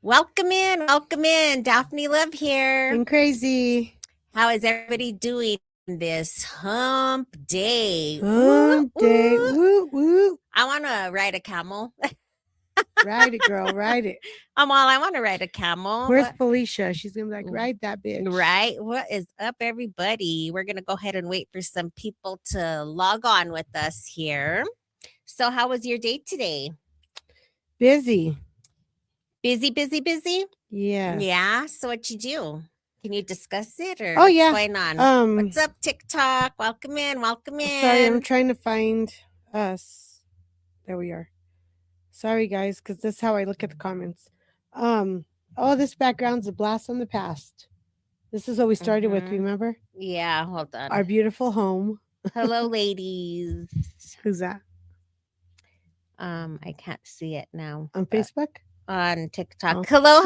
Welcome in. Daphne Love here. And crazy. How is everybody doing this hump day? Ooh, Hump day. ooh. Woo, woo. I want to ride a camel. Ride it, girl. Ride it. I want to ride a camel. Where's Felicia? She's going to be like, Mm, ride that bitch. Right? What is up, everybody? We're going to go ahead and wait for some people to log on with us here. So, how was your day today? Busy. Busy? Yes. Yeah. So, what you do? Can you discuss it or Oh, what's yeah. going on? What's up, TikTok? Welcome in. Sorry, I'm trying to find us. There we are. Sorry, guys, because this is how I look at the comments. This background's a blast from the past. This is what we started with, remember? Yeah, hold on. Our beautiful home. Hello, ladies. Who's that? I can't see it now. On Facebook? On TikTok. Oh. Hello.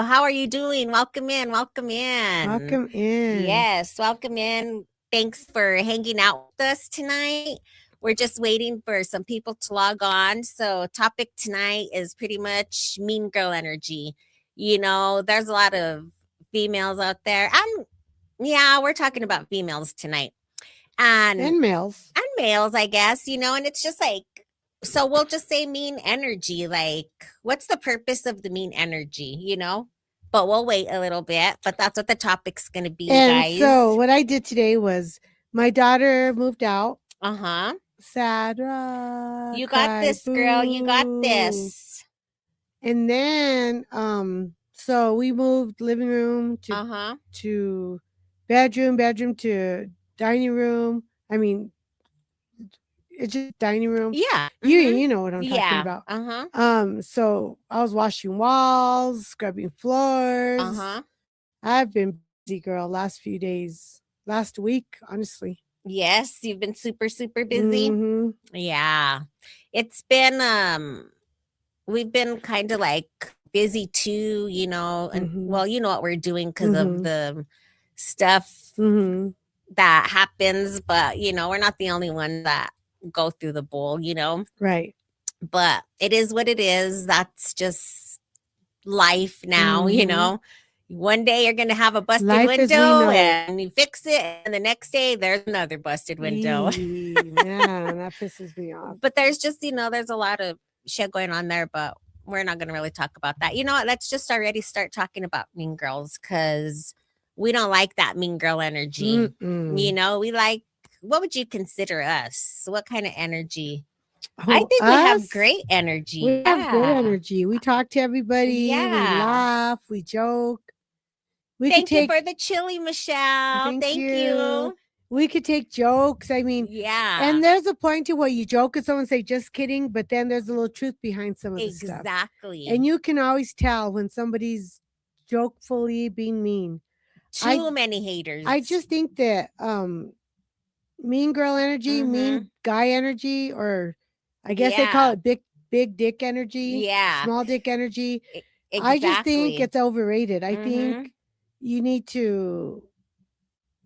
Hi. How are you doing? Welcome in. Welcome in. Yes, welcome in. Thanks for hanging out with us tonight. We're just waiting for some people to log on. So, topic tonight is pretty much mean girl energy. You know, there's a lot of females out there. And yeah, we're talking about females tonight. And males. And males, I guess, you know, and it's just like, so we'll just say mean energy. Like, what's the purpose of the mean energy, you know? But we'll wait a little bit. But that's what the topic's going to be, guys. So what I did today was my daughter moved out. Uh-huh. Sad. You got this, girl. You got this. And then, so we moved living room to bedroom to dining room. I mean, it's just dining room. Yeah. You know what I'm talking about. So I was washing walls, scrubbing floors. I've been busy, girl, last few days. Last week, honestly. Yes, you've been super, super busy. Yeah. It's been we've been kind of like busy too, you know, and well, you know what we're doing because of the stuff that happens, but you know, we're not the only one that go through the bowl, you know. Right. But it is what it is. That's just life now, you know. One day you're gonna have a busted window and you fix it, and the next day there's another busted window. Man, that pisses me off. But there's just, you know, there's a lot of shit going on there, but we're not gonna really talk about that. You know what? Let's just already start talking about mean girls because we don't like that mean girl energy. You know, we like, what would you consider us? What kind of energy? I think we have great energy. We have good energy. We talk to everybody. We laugh. We joke. Thank you for the chili, Michelle. Thank you. We could take jokes. I mean, and there's a point to where you joke with someone, say, just kidding, but then there's a little truth behind some of the stuff. Exactly. And you can always tell when somebody's jokefully being mean. Too many haters. I just think that mean girl energy, mean guy energy, or I guess they call it big dick energy. Small dick energy. Exactly. I just think it's overrated. I think you need to,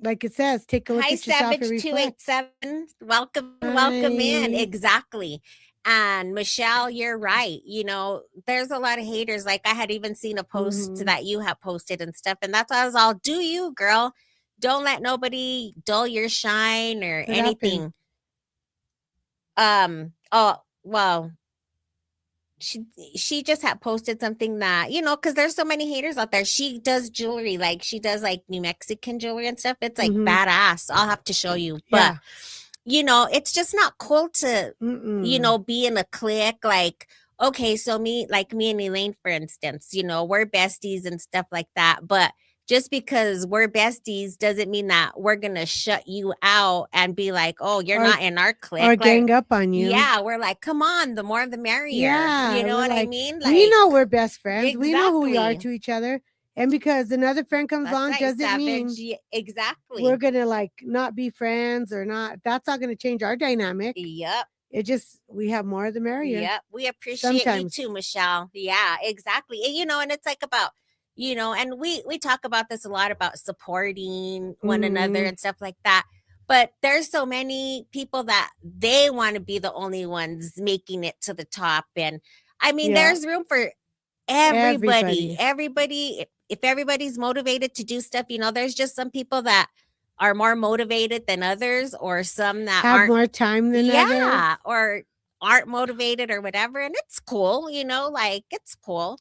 like it says, take a look at yourself and reflect. 287. Welcome in. Exactly. And Michelle, you're right. You know, there's a lot of haters. Like I had even seen a post that you have posted and stuff. And that's why I was all, do you, girl? Don't let nobody dull your shine or anything. Well, she just had posted something that, you know, because there's so many haters out there. She does jewelry, like she does like New Mexican jewelry and stuff. It's like badass. I'll have to show you. But you know, it's just not cool to you know, be in a clique. Like, okay, so me and Elaine, for instance, you know, we're besties and stuff like that. But just because we're besties doesn't mean that we're gonna shut you out and be like, oh, you're not in our clique, or gang up on you. Yeah, we're like, come on, the more the merrier. Yeah, you know what I mean? Like, we know we're best friends. We know who we are to each other. And because another friend comes along, doesn't mean we're gonna like not be friends or not. That's not gonna change our dynamic. Yep. It just, we have more of the merrier. Yep. We appreciate you too, Michelle. Yeah, exactly. And, you know, and it's like about, you know, and we talk about this a lot about supporting one another and stuff like that. But there's so many people that they want to be the only ones making it to the top. And I mean, there's room for Everybody, if everybody's motivated to do stuff, there's just some people that are more motivated than others, or some that have more time than others, or aren't motivated or whatever. And it's cool, like it's cool,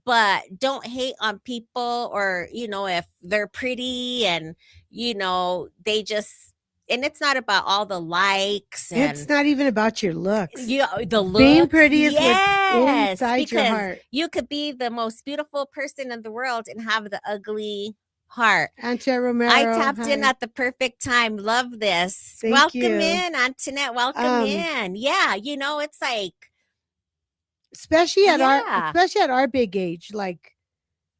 but don't hate on people, or, if they're pretty and, they just, and it's not about all the likes. And it's not even about your looks. The looks. Being pretty is what's inside your heart. You could be the most beautiful person in the world and have the ugly heart. Antoinette Romero. I tapped in at the perfect time. Love this. Thank you. Welcome in, Antoinette. Welcome in. Yeah, it's like, especially at our big age, like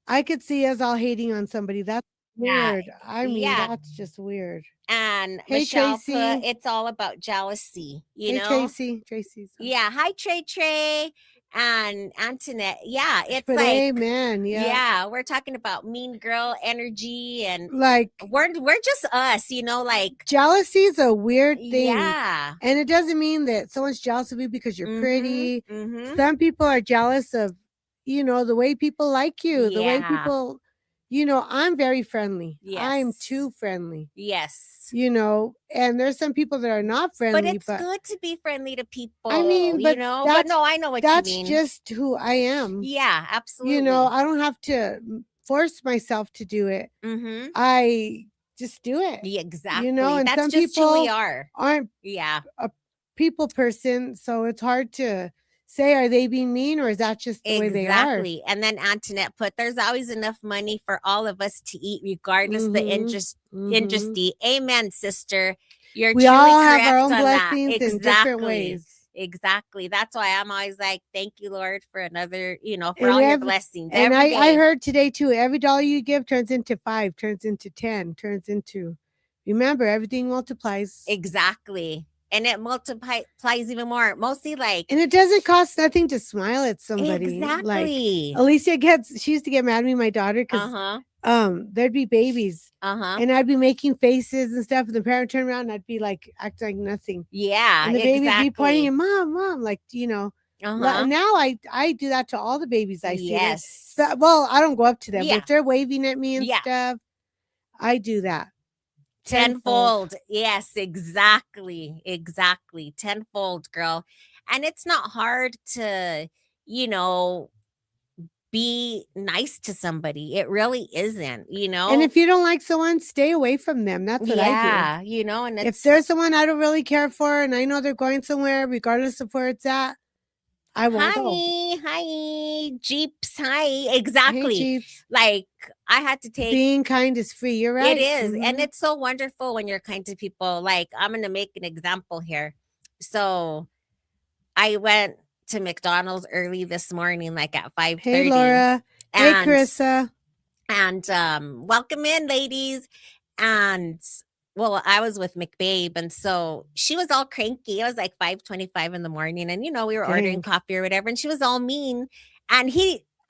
I could see us all hating on somebody. That's weird. I mean, that's just weird. And hey, Michelle Tracy. It's all about jealousy, hey, know. Tracy's. Yeah. Hi, Trey. And Antoinette. Yeah, it's but like, amen. Yeah, we're talking about mean girl energy, and like we're just us, like jealousy is a weird thing. Yeah. And it doesn't mean that someone's jealous of you because you're pretty. Some people are jealous of, the way people like you, the way people, I'm very friendly. Yes. I'm too friendly. Yes. And there's some people that are not friendly. But it's good to be friendly to people. I mean, but but no, I know what you mean. That's just who I am. Yeah, absolutely. I don't have to force myself to do it. I just do it. Yeah, exactly. And that's some just people who we are. Aren't a people person, so it's hard to say, are they being mean, or is that just the way they are? Exactly. And then Antoinette put, there's always enough money for all of us to eat, regardless the industry. Amen, sister. We truly all correct have our own on blessings that. in different ways. Exactly. That's why I'm always like, thank you, Lord, for another, for all your blessings. And I heard today too, every dollar you give turns into 5, turns into 10, turns into, remember, everything multiplies. Exactly. And it multiplies even more. Mostly like, and it doesn't cost nothing to smile at somebody. Exactly. Like Alicia she used to get mad at me, my daughter, because there'd be babies, and I'd be making faces and stuff, and the parent turned around, and I'd be like acting like nothing. Yeah, and the baby would be pointing, and mom, like Now I do that to all the babies I see. Yes. Well, I don't go up to them, but if they're waving at me and stuff, I do that. Tenfold. Yes, exactly. Tenfold, girl. And it's not hard to, be nice to somebody. It really isn't, And if you don't like someone, stay away from them. That's what I do. And if there's someone I don't really care for and I know they're going somewhere, regardless of where it's at, I won't go. Hi, Jeeps. Hi. Exactly. Hey, Jeeps. Like, I had to take. Being kind is free. You're right. It is. And it's so wonderful when you're kind to people. Like, I'm going to make an example here. So I went to McDonald's early this morning, like at 5:30. Hey, Laura. Hey, Carissa. And welcome in, ladies. And well, I was with McBabe, and so she was all cranky. It was like 5:25 in the morning, and we were ordering coffee or whatever, and she was all mean. And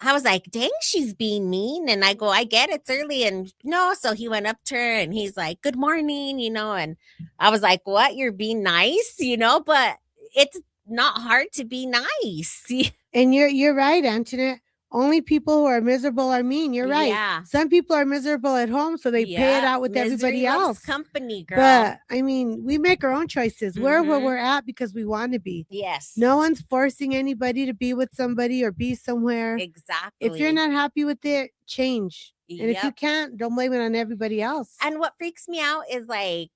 I was like, dang, she's being mean. And I go, I get it, it's early. And no, so he went up to her and he's like, good morning, and I was like, what? You're being nice, but it's not hard to be nice. And you're right, Antoinette. Only people who are miserable are mean. You're right. Yeah. Some people are miserable at home, so they pay it out with everybody else. Company, girl. But I mean, we make our own choices. We're where we're at because we want to be. Yes. No one's forcing anybody to be with somebody or be somewhere. Exactly. If you're not happy with it, change. And if you can't, don't blame it on everybody else. And what freaks me out is like,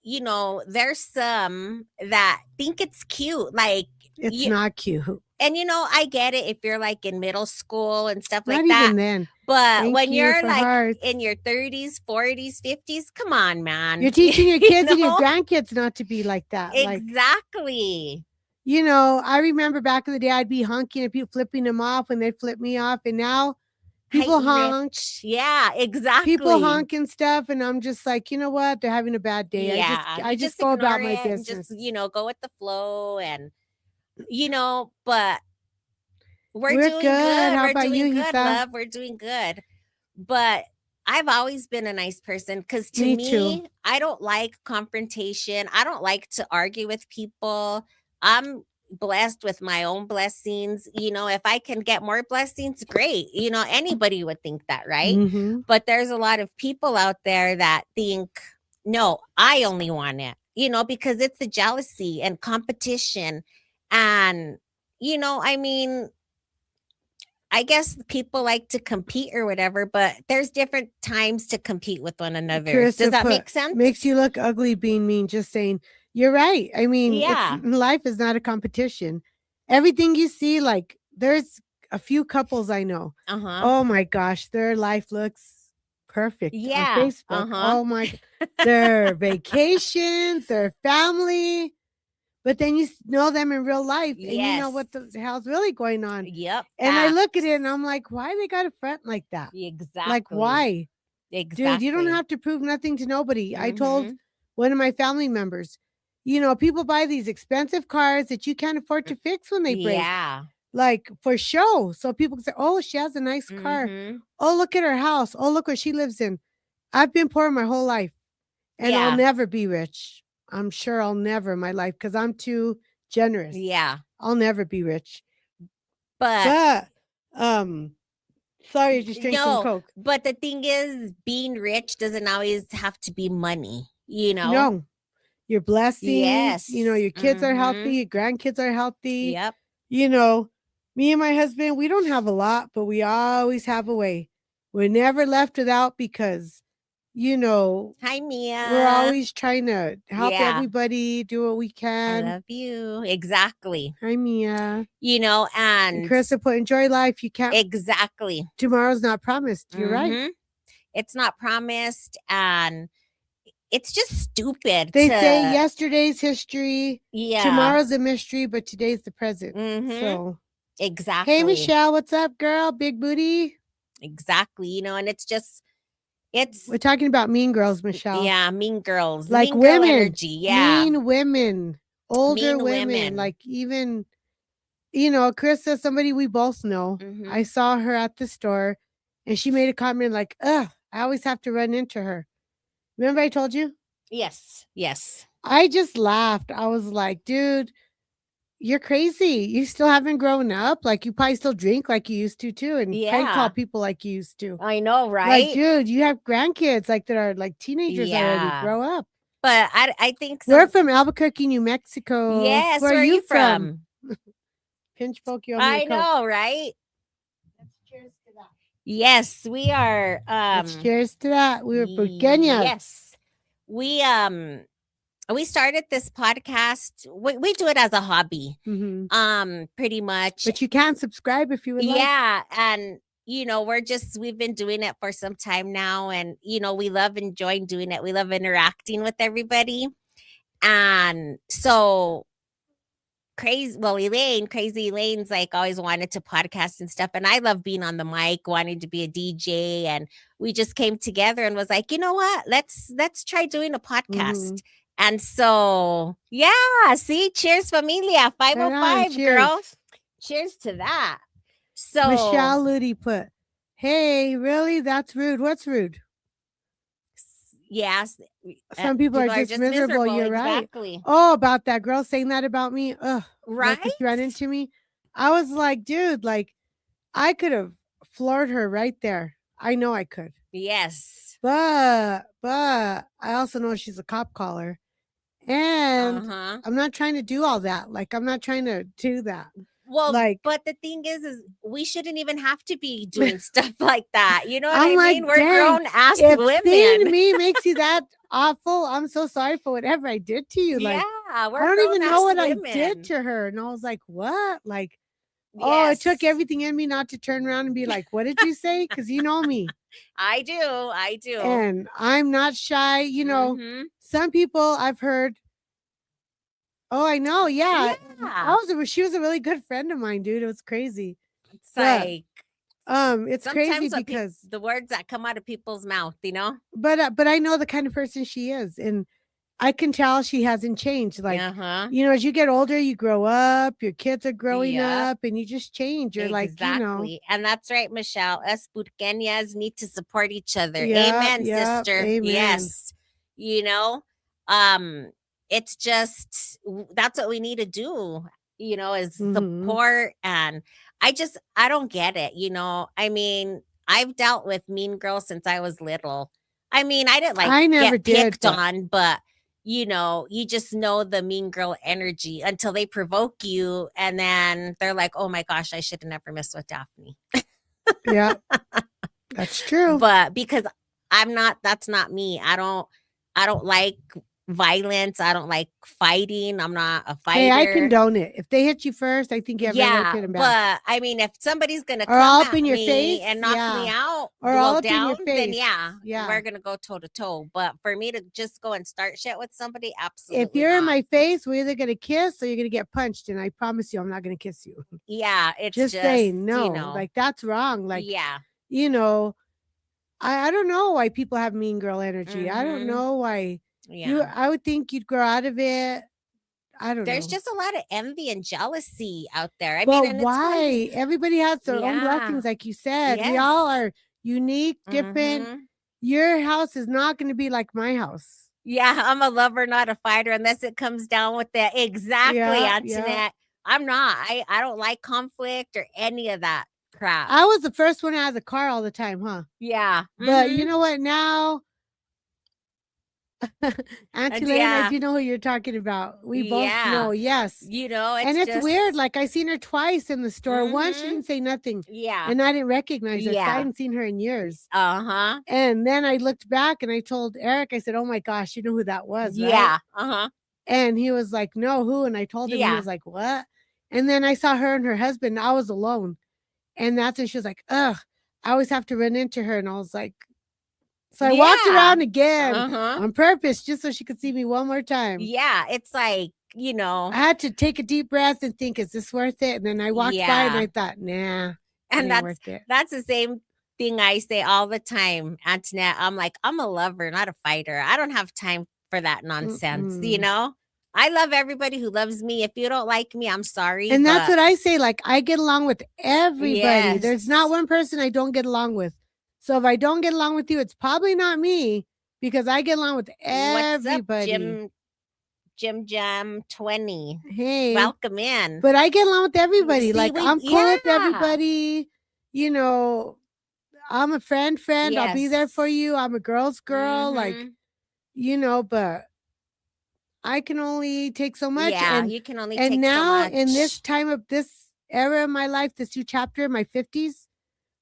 there's some that think it's cute. Like, it's not cute. And I get it if you're like in middle school and stuff like that. Not even then. But when you're like in your 30s, 40s, 50s, come on, man. You're teaching your kids and your grandkids not to be like that. Exactly. I remember back in the day, I'd be honking at people, flipping them off when they'd flip me off. And now people honk. Yeah, exactly. People honk and stuff. And I'm just like, you know what? They're having a bad day. Yeah, I just go about my business. Just, go with the flow and... but we're doing good. How about you, good, love? We're doing good. But I've always been a nice person because to me too. I don't like confrontation. I don't like to argue with people. I'm blessed with my own blessings. If I can get more blessings, great. Anybody would think that, right? Mm-hmm. But there's a lot of people out there that think, no, I only want it, because it's the jealousy and competition. And, I mean, I guess people like to compete or whatever, but there's different times to compete with one another. Carissa Does that make sense? Makes you look ugly being mean. Just saying, you're right. I mean, life is not a competition. Everything you see, like there's a few couples I know. Oh my gosh, their life looks perfect on Facebook. Oh my, their vacations, their family. But then you know them in real life and you know what the hell's really going on. Yep. And I look at it and I'm like, why they got a front like that? Exactly. Like, why? Exactly. Dude, you don't have to prove nothing to nobody. I told one of my family members, people buy these expensive cars that you can't afford to fix when they break. Yeah. Like for show. So people can say, oh, she has a nice car. Oh, look at her house. Oh, look where she lives in. I've been poor my whole life and I'll never be rich. I'm sure I'll never in my life because I'm too generous. Yeah. I'll never be rich. But sorry, I just drank some Coke. But the thing is, being rich doesn't always have to be money, No. Your blessings. Yes. Your kids are healthy, your grandkids are healthy. Yep. Me and my husband, we don't have a lot, but we always have a way. We're never left without because hi Mia. We're always trying to help everybody do what we can. I love you. Exactly. Hi Mia. And Carissa put enjoy life. You can't. Exactly. Tomorrow's not promised. You're right. It's not promised, and it's just stupid. They say yesterday's history. Yeah. Tomorrow's a mystery, but today's the present. So exactly. Hey Michelle, what's up, girl? Big booty. Exactly. And it's just. We're talking about mean girls, Michelle. Yeah, mean girls. Like mean women. Girl energy. Yeah. Mean women. Older women. Like even, Carissa, somebody we both know. I saw her at the store and she made a comment like, ugh, I always have to run into her. Remember I told you? Yes. Yes. I just laughed. I was like, dude, you're crazy. You still haven't grown up. Like you probably still drink like you used to too. And can't call people like you used to. I know, right? Like, dude, you have grandkids like that are like teenagers already. Grow up. But I think so. We're from Albuquerque, New Mexico. Yes. Where are you from? Pinch poke you. I know, right? Let's cheers to that. Yes, we are. Let's cheers to that. We were Pequeñas. Yes. We started this podcast. We do it as a hobby, pretty much. But you can subscribe if you would like. Yeah, and we've been doing it for some time now, and we love enjoying doing it. We love interacting with everybody, and so crazy Elaine's like always wanted to podcast and stuff, and I love being on the mic, wanting to be a DJ, and we just came together and was like, you know what? Let's try doing a podcast. And so, see, cheers, familia, 505, girl. Cheers to that. So Michelle Ludy put, hey, really? That's rude. What's rude? Yes. Some people are just miserable. You're exactly. Right. Oh, about that girl saying that about me. Ugh. Right. Like ran into me. I was like, dude, like I could have floored her right there. I know I could. Yes. But I also know she's a cop caller. And I'm not trying to do all that. Like, I'm not trying to do that. Well, but the thing is we shouldn't even have to be doing stuff like that. You know what I mean? We're grown-ass women. Seeing me makes you that awful. I'm so sorry for whatever I did to you. Like, I don't even know what I did to her. And I was like, what? Like, oh, it took everything in me not to turn around and be like, what did you say? Because you know me. I do. And I'm not shy. Some people I've heard. Oh, I know. Yeah. She was a really good friend of mine, dude. It was crazy. It's like, it's crazy because the words that come out of people's mouth, But I know the kind of person she is, and I can tell she hasn't changed. Like, as you get older, you grow up, your kids are growing up, and you just change. You're exactly. And that's right, Michelle. Us Purqueñas need to support each other. Amen, sister. Amen. Yes. It's just, that's what we need to do. is support. And I don't get it. I mean, I've dealt with mean girls since I was little. I mean, I didn't I never get picked did, on, but you just know the mean girl energy until they provoke you. And then they're like, oh my gosh, I should have never messed with Daphne. Yeah, that's true. But because that's not me. I don't like violence. I don't like fighting. I'm not a fighter. Hey, I condone it. If they hit you first, I think you have to hit them back. But I mean, if somebody's gonna come all up in your face and knock me out or all up in your face, then we're gonna go toe to toe. But for me to just go and start shit with somebody, absolutely. If you're in my face, we're either gonna kiss or you're gonna get punched, and I promise you, I'm not gonna kiss you. Yeah, it's just saying no. Like that's wrong. Like I don't know why people have mean girl energy. I don't know why. Yeah. I would think you'd grow out of it. I don't know. There's just a lot of envy and jealousy out there. I mean, why? Everybody has their own blessings, like you said. Yes. We all are unique, different. Your house is not going to be like my house. Yeah, I'm a lover, not a fighter, unless it comes down with that. Exactly, Antoinette. Yeah. I'm not. I don't like conflict or any of that crap. I was the first one that has a car all the time, huh? Yeah. But you know what? Now, Auntie Lena, you know who you're talking about. We both know, yes. And it's weird. Like I seen her twice in the store. Once she didn't say nothing. Yeah. And I didn't recognize her. I hadn't seen her in years. Uh-huh. And then I looked back and I told Eric, I said, oh my gosh, you know who that was, right? Yeah. Uh-huh. And he was like, no, who? And I told him, he was like, what? And then I saw her and her husband. I was alone. And that's when she was like, ugh, I always have to run into her. And I was like, so I walked around again on purpose just so she could see me one more time. Yeah, it's like, I had to take a deep breath and think, is this worth it? And then I walked by and I thought, nah. And that's the same thing I say all the time, Antoinette. I'm like, I'm a lover, not a fighter. I don't have time for that nonsense, I love everybody who loves me. If you don't like me, I'm sorry. And that's what I say. Like, I get along with everybody. Yes. There's not one person I don't get along with. So if I don't get along with you, it's probably not me because I get along with everybody. What's up, Jim Jam 20? Hey, welcome in. But I get along with everybody. Like I'm cool with everybody. I'm a friend. Yes. I'll be there for you. I'm a girl's girl. Like, but I can only take so much. Yeah, you can only take so much. And now in this time of this era of my life, this new chapter in my 50s,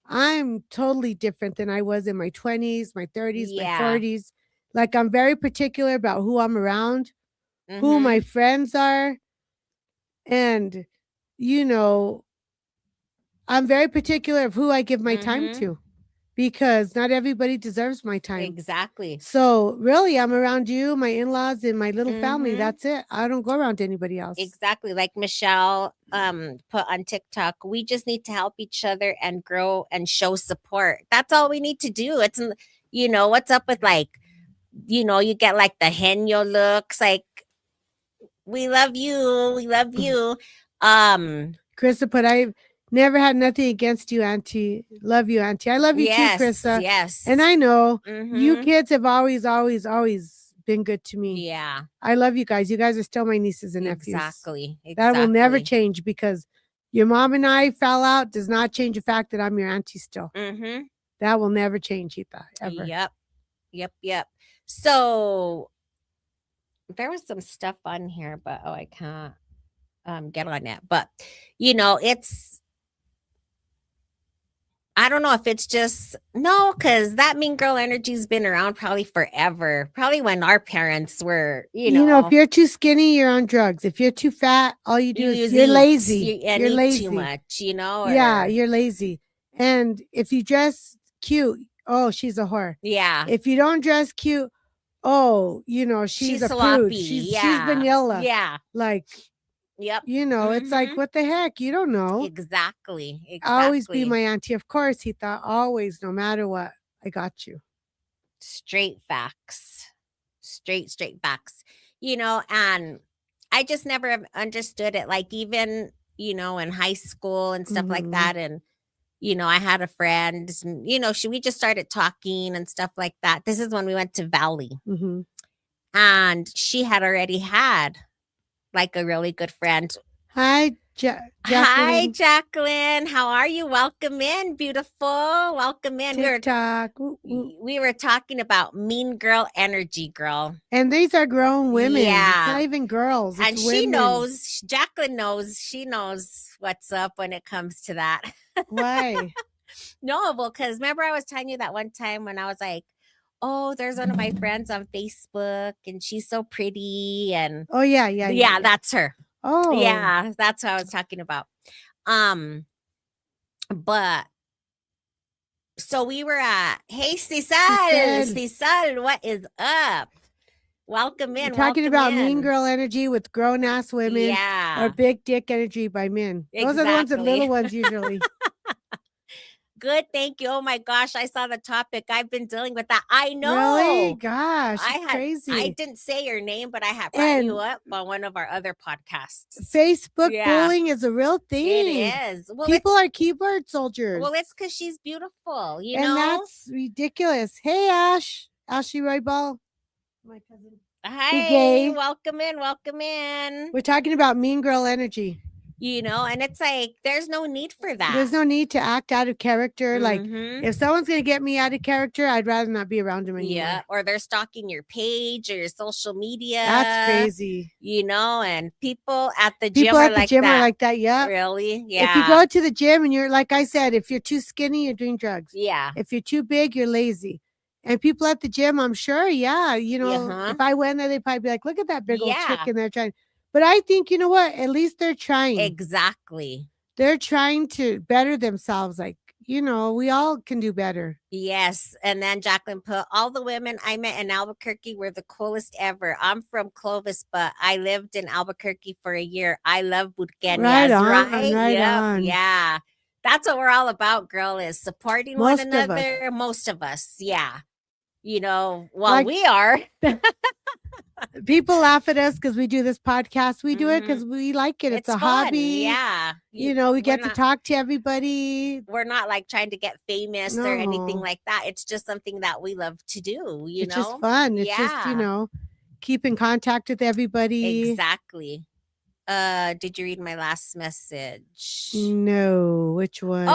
I'm totally different than I was in my 20s, my 30s, my 40s. Like I'm very particular about who I'm around, who my friends are. And, I'm very particular of who I give my time to because not everybody deserves my time. Exactly. So really, I'm around you, my in-laws, and my little family. That's it. I don't go around anybody else. Exactly. Like Michelle put on TikTok, we just need to help each other and grow and show support. That's all we need to do. It's, what's up with like, you get like the henyo looks, like, we love you. We love you. Krista put, I've never had nothing against you, Auntie. Love you, Auntie. I love you too, Krista. Yes. And I know you kids have always, always, always been good to me. Yeah. I love you guys. You guys are still my nieces and nephews. Exactly. That will never change because your mom and I fell out does not change the fact that I'm your auntie still. That will never change, Hita, ever. Yep. So there was some stuff on here, but I can't get on it. But it's, I don't know if it's just because that mean girl energy's been around probably forever. Probably when our parents were, if you're too skinny, you're on drugs. If you're too fat, all you do is you're lazy. You're lazy too much, Yeah, you're lazy. And if you dress cute, oh, she's a whore. Yeah. If you don't dress cute, oh, she's a sloppy. Prude. She's vanilla. Yeah. Like. Yep. It's like, what the heck? You don't know. Exactly. Always be my auntie. Of course, he thought always, no matter what, I got you. Straight facts. Straight facts. And I just never understood it. Like even, in high school and stuff like that. And, I had a friend, we just started talking and stuff like that. This is when we went to Valley. And she had already had like a really good friend. Hi, Hi, Jacqueline. Jacqueline. How are you? Welcome in, beautiful. Welcome in. TikTok. We were talking about mean girl energy, girl. And these are grown women. Yeah. It's not even girls. It's and women. She knows, Jacqueline knows, she knows what's up when it comes to that. Why? No, well, because remember I was telling you that one time when I was like, oh, there's one of my friends on Facebook and she's so pretty. And oh, yeah. That's her. Oh. Yeah, that's what I was talking about. But so we were at, hey, Cecil, what is up? Welcome in. We're talking about mean girl energy with grown ass women. Yeah. Or big dick energy by men. Those are the ones that little ones usually. Good, thank you. Oh my gosh, I saw the topic. I've been dealing with that. I know. Really? Gosh, crazy. I didn't say your name, but I had brought you up on one of our other podcasts. Facebook bullying is a real thing. It is. Well, people are keyboard soldiers. Well, it's because she's beautiful, you know? And that's ridiculous. Hey, Ashley Roybal. My cousin. Hi, welcome in. We're talking about mean girl energy. And it's like, there's no need for that. There's no need to act out of character. Like, if someone's going to get me out of character, I'd rather not be around them anymore. Yeah, or they're stalking your page or your social media. That's crazy. And people at the gym are like that. Yeah. Really? Yeah. If you go to the gym and you're, like I said, if you're too skinny, you're doing drugs. Yeah. If you're too big, you're lazy. And people at the gym, I'm sure, if I went there, they'd probably be like, look at that big old chick in there trying. But I think, you know what? At least they're trying. Exactly. They're trying to better themselves. Like, we all can do better. Yes. And then Jacqueline put, all the women I met in Albuquerque were the coolest ever. I'm from Clovis, but I lived in Albuquerque for a year. I love Burgueñas. Right on. Yeah. That's what we're all about, girl, is supporting one another. Most of us. Yeah. We are. People laugh at us because we do this podcast. We do it because we like it. It's a fun. hobby. Yeah. We get to talk to everybody. We're not like trying to get famous or anything like that. It's just something that we love to do. It's just fun. It's just, keep in contact with everybody. Exactly. Did you read my last message? No, which one?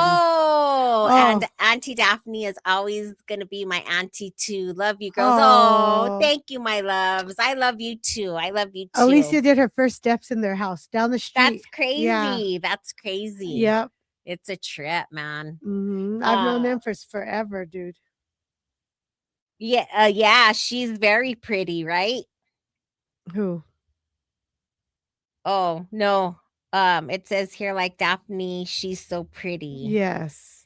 And Auntie Daphne is always gonna be my auntie too. Love you, girls. Oh, thank you, my loves. I love you too. Alicia did her first steps in their house down the street. That's crazy. Yeah. That's crazy. Yep. It's a trip, man. I've known them for forever, dude. Yeah, yeah, she's very pretty, right? Who? Oh, no. It says here like Daphne, she's so pretty. Yes.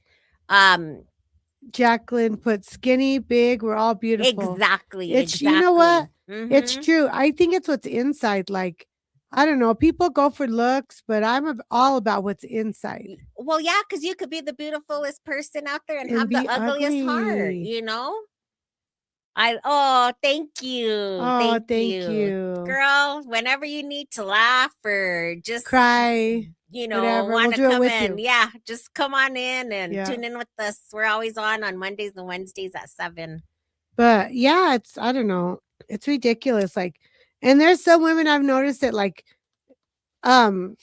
Jacqueline put skinny, big, we're all beautiful. Exactly. You know what? It's true. I think it's what's inside. Like, I don't know. People go for looks, but I'm all about what's inside. Well, yeah, because you could be the beautifulest person out there and have the ugliest heart, thank you. Oh, thank you. Girl, whenever you need to laugh or just cry, want to come in. Yeah, just come on in and tune in with us. We're always on Mondays and Wednesdays at 7. But yeah, I don't know. It's ridiculous. Like, and there's some women I've noticed that like, I'm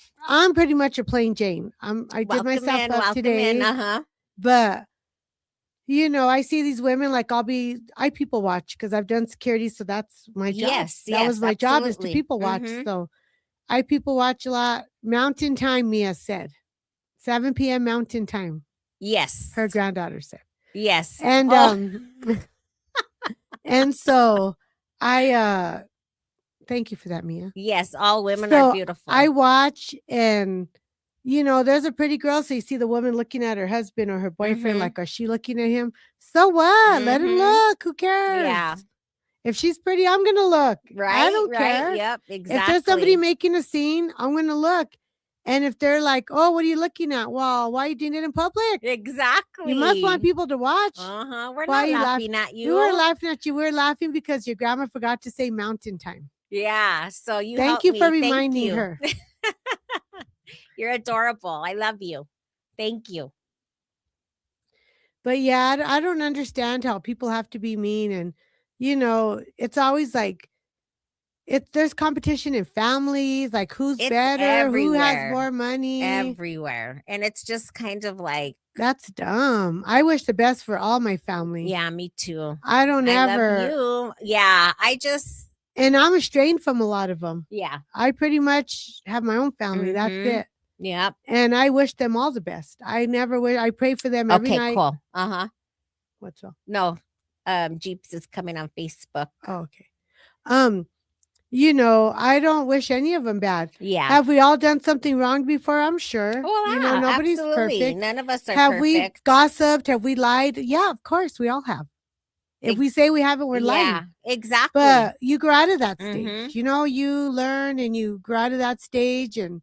pretty much a plain Jane. I did myself up today. But I see these women, like I people watch because I've done security. So that's my job. Yes. That was my job, is to people watch. So I people watch a lot. Mountain time, Mia said. 7 p.m. Mountain time. Yes. Her granddaughter said. Yes. And, and so I, thank you for that, Mia. Yes. All women are beautiful. I watch and, there's a pretty girl. So you see the woman looking at her husband or her boyfriend. Like, is she looking at him? So what? Let him look. Who cares? Yeah. If she's pretty, I'm going to look. Right. I don't care. Yep. Exactly. If there's somebody making a scene, I'm going to look. And if they're like, oh, what are you looking at? Well, why are you doing it in public? Exactly. You must want people to watch. We're not laughing at you. We were laughing at you. We're laughing because your grandma forgot to say mountain time. Yeah. So thank you for reminding her. You're adorable. I love you. Thank you. But yeah, I don't understand how people have to be mean. And, it's always like, there's competition in families, like who's It's better, who has everywhere. more money. Everywhere. And it's just kind of like, That's dumb. I wish the best for all my family. yeah, me too. I don't I ever. love you. Yeah, And I'm estranged from a lot of them. Yeah. I pretty much have my own family. That's it. Yep. And I wish them all the best. I never wish. I pray for them every night. Okay, cool. Uh-huh. What's up? No. Jeeps is coming on Facebook. Oh, okay. You know, I don't wish any of them bad. Yeah. Have we all done something wrong before? I'm sure. Well, you know, nobody's absolutely. perfect. None of us are have perfect. We gossiped? Have we lied? Yeah, of course, we all have. If we say we haven't, we're lying. Yeah, exactly. But you grow out of that stage. You know, you learn and you grow out of that stage. And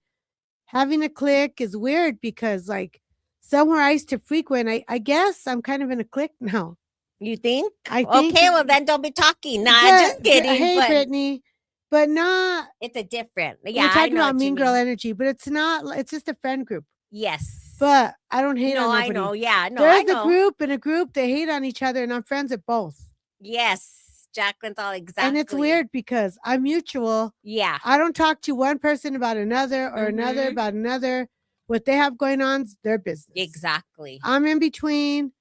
having a clique is weird because, like, somewhere I used to frequent, I guess I'm kind of in a clique now. You think? I think. Okay, well, then don't be talking. Nah, just kidding. Hey, Brittany. But not. It's a different. Yeah, we're talking about Mean Girl Energy, but it's not. It's just a friend group. Yes. But I don't hate on nobody. I know. Yeah, no, There's a group and a group that hate on each other, and I'm friends with both. Yes, Jacqueline's all exactly. And it's weird because I'm mutual. Yeah. I don't talk to one person about another or another about another. What they have going on is their business. Exactly. I'm in between,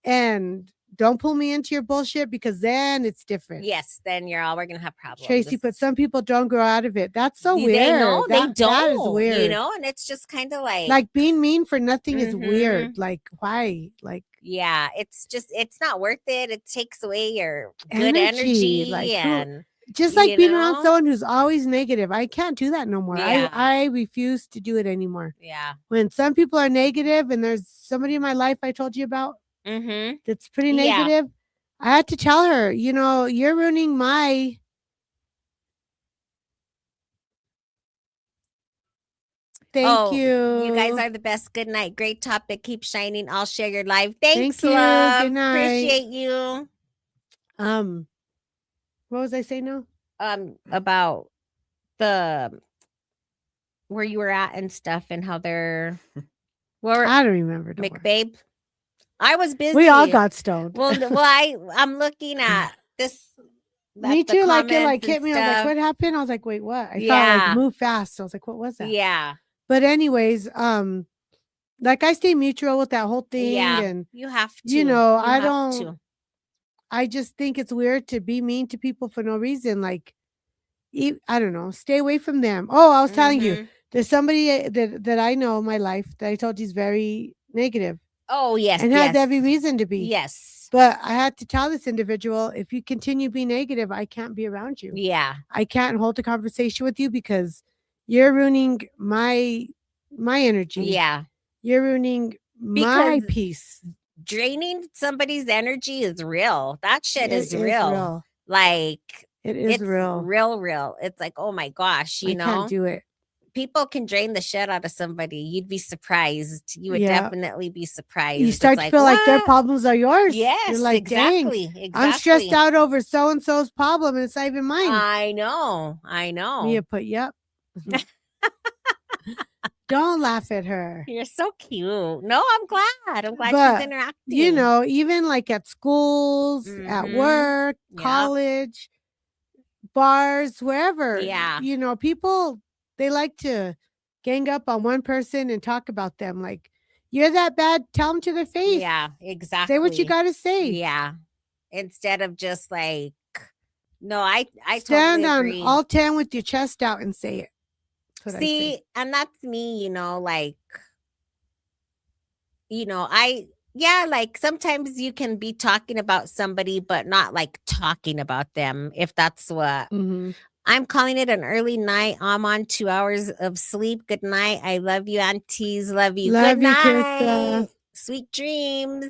and don't pull me into your bullshit because then it's different. Yes, then we're gonna have problems. Tracy, but some people don't grow out of it. That's so weird. They know they don't. That is weird. You know, and it's just kind of like being mean for nothing is weird. Like, why? Like, yeah, it's not worth it. It takes away your good energy like, and just like being around someone who's always negative. I can't do that no more. Yeah. I refuse to do it anymore. Yeah. When some people are negative and there's somebody in my life I told you about that's pretty negative, I had to tell her, you know, you're ruining my. Thank you. You guys are the best. Good night. Great topic. Keep shining. I'll share your live. Thanks, Thank you. love. Good night. Appreciate you. What was I saying now? About the where you were at and stuff and how they're I don't remember. McBabe. I was busy. We all got stoned. Well, I'm looking at this. Me too. Like it hit me. I was like, what happened? I was like, wait, what? I thought like move fast. I was like, what was that? Yeah. But anyways, like I stay mutual with that whole thing. Yeah. And you have to. You know, I just think it's weird to be mean to people for no reason. Like, I don't know. Stay away from them. Oh, I was telling you, there's somebody that I know in my life that I told you is very negative. Oh, yes. And has every reason to be. Yes. But I had to tell this individual, if you continue being negative, I can't be around you. Yeah. I can't hold a conversation with you because you're ruining my energy. Yeah. You're ruining my peace. Draining somebody's energy is real. That shit is real. Like, it's real. Real. It's like, oh my gosh, you know. I can't do it. People can drain the shit out of somebody. You'd be surprised. You would definitely be surprised. You start to feel like their problems are yours. Yes, you're like, exactly. I'm stressed out over so-and-so's problem and it's not even mine. I know. Mia put, yep. Don't laugh at her. You're so cute. No, I'm glad. She's interacting. You know, even like at schools, at work, college, bars, wherever. Yeah. You know, people, they like to gang up on one person and talk about them. Like, you're that bad, tell them to their face. Yeah, exactly. Say what you got to say. Yeah. Instead of just like, no, I stand totally agree. On all 10 with your chest out and say it. See, and that's me, you know, like, you know, like sometimes you can be talking about somebody, but not like talking about them, if that's what. I'm calling it an early night. I'm on 2 hours of sleep. Good night. I love you, aunties. Love you. Good night. Sweet dreams.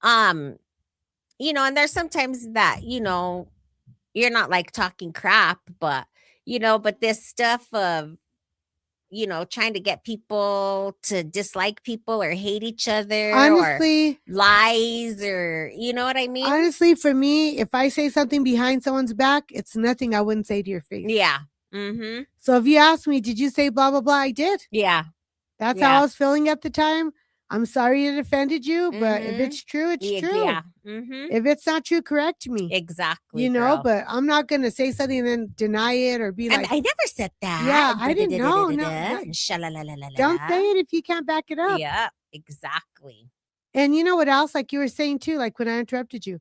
You know, and there's sometimes that, you know, you're not like talking crap, but, you know, but this stuff of, you know, trying to get people to dislike people or hate each other, honestly, or lies, or you know what I mean? Honestly, for me, if I say something behind someone's back, it's nothing I wouldn't say to your face. Yeah. So if you ask me, did you say blah, blah, blah? I did. Yeah. That's how I was feeling at the time. I'm sorry it offended you, but if it's true, it's true. Yeah. If it's not true, correct me. Exactly. You know, but I'm not going to say something and then deny it or be like, I never said that. Yeah, I didn't know. No, don't say it if you can't back it up. Yeah, exactly. And you know what else? Like you were saying too, like when I interrupted you,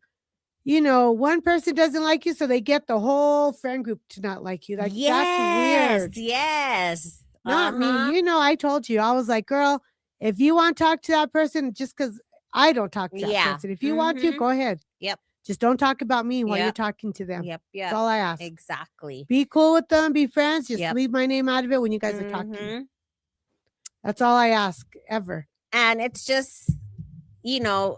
you know, one person doesn't like you, so they get the whole friend group to not like you. Like, that's weird. Yes. Not me. You know, I told you, I was like, girl, if you want to talk to that person, just because I don't talk to that person. If you want to, go ahead. Yep. Just don't talk about me while you're talking to them. Yep. That's all I ask. Exactly. Be cool with them. Be friends. Just leave my name out of it when you guys are talking. That's all I ask ever. And it's just, you know,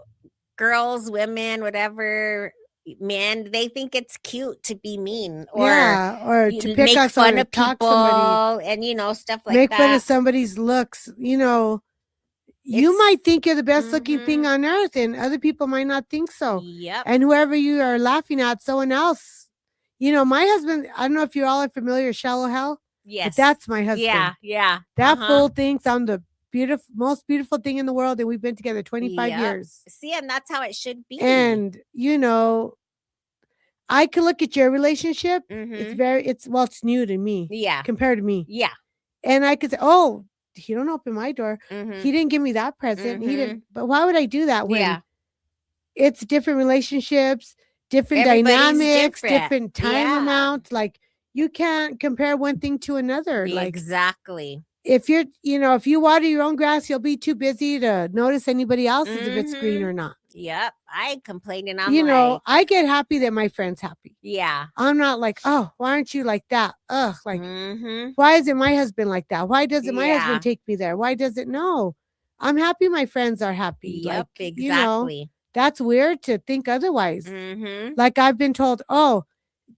girls, women, whatever, men, they think it's cute to be mean or to pick make us fun or of talk people somebody, and, you know, stuff like make that. fun of somebody's looks. You know, you might think you're the best looking thing on earth, and other people might not think so. Yep. And whoever you are laughing at, someone else. You know, my husband, I don't know if you all are familiar with Shallow Hell. Yes. But that's my husband. Yeah. That fool thinks I'm the most beautiful thing in the world, and we've been together 25 years. See, and that's how it should be. And, you know, I can look at your relationship. It's new to me. Yeah. Compared to me. Yeah. And I could say, oh, he don't open my door. He didn't give me that present. He didn't. But why would I do that when it's different relationships, different dynamics, different time amount? Like, you can't compare one thing to another. Like, exactly. If you're, you know, if you water your own grass, you'll be too busy to notice anybody else's if it's green or not. Yep. I ain't complaining. You know, I get happy that my friend's happy. Yeah. I'm not like, oh, why aren't you like that? Ugh, like, why isn't my husband like that? Why doesn't my husband take me there? Why does it? No, I'm happy my friends are happy. Yep, like, exactly. You know, that's weird to think otherwise. Like, I've been told, oh,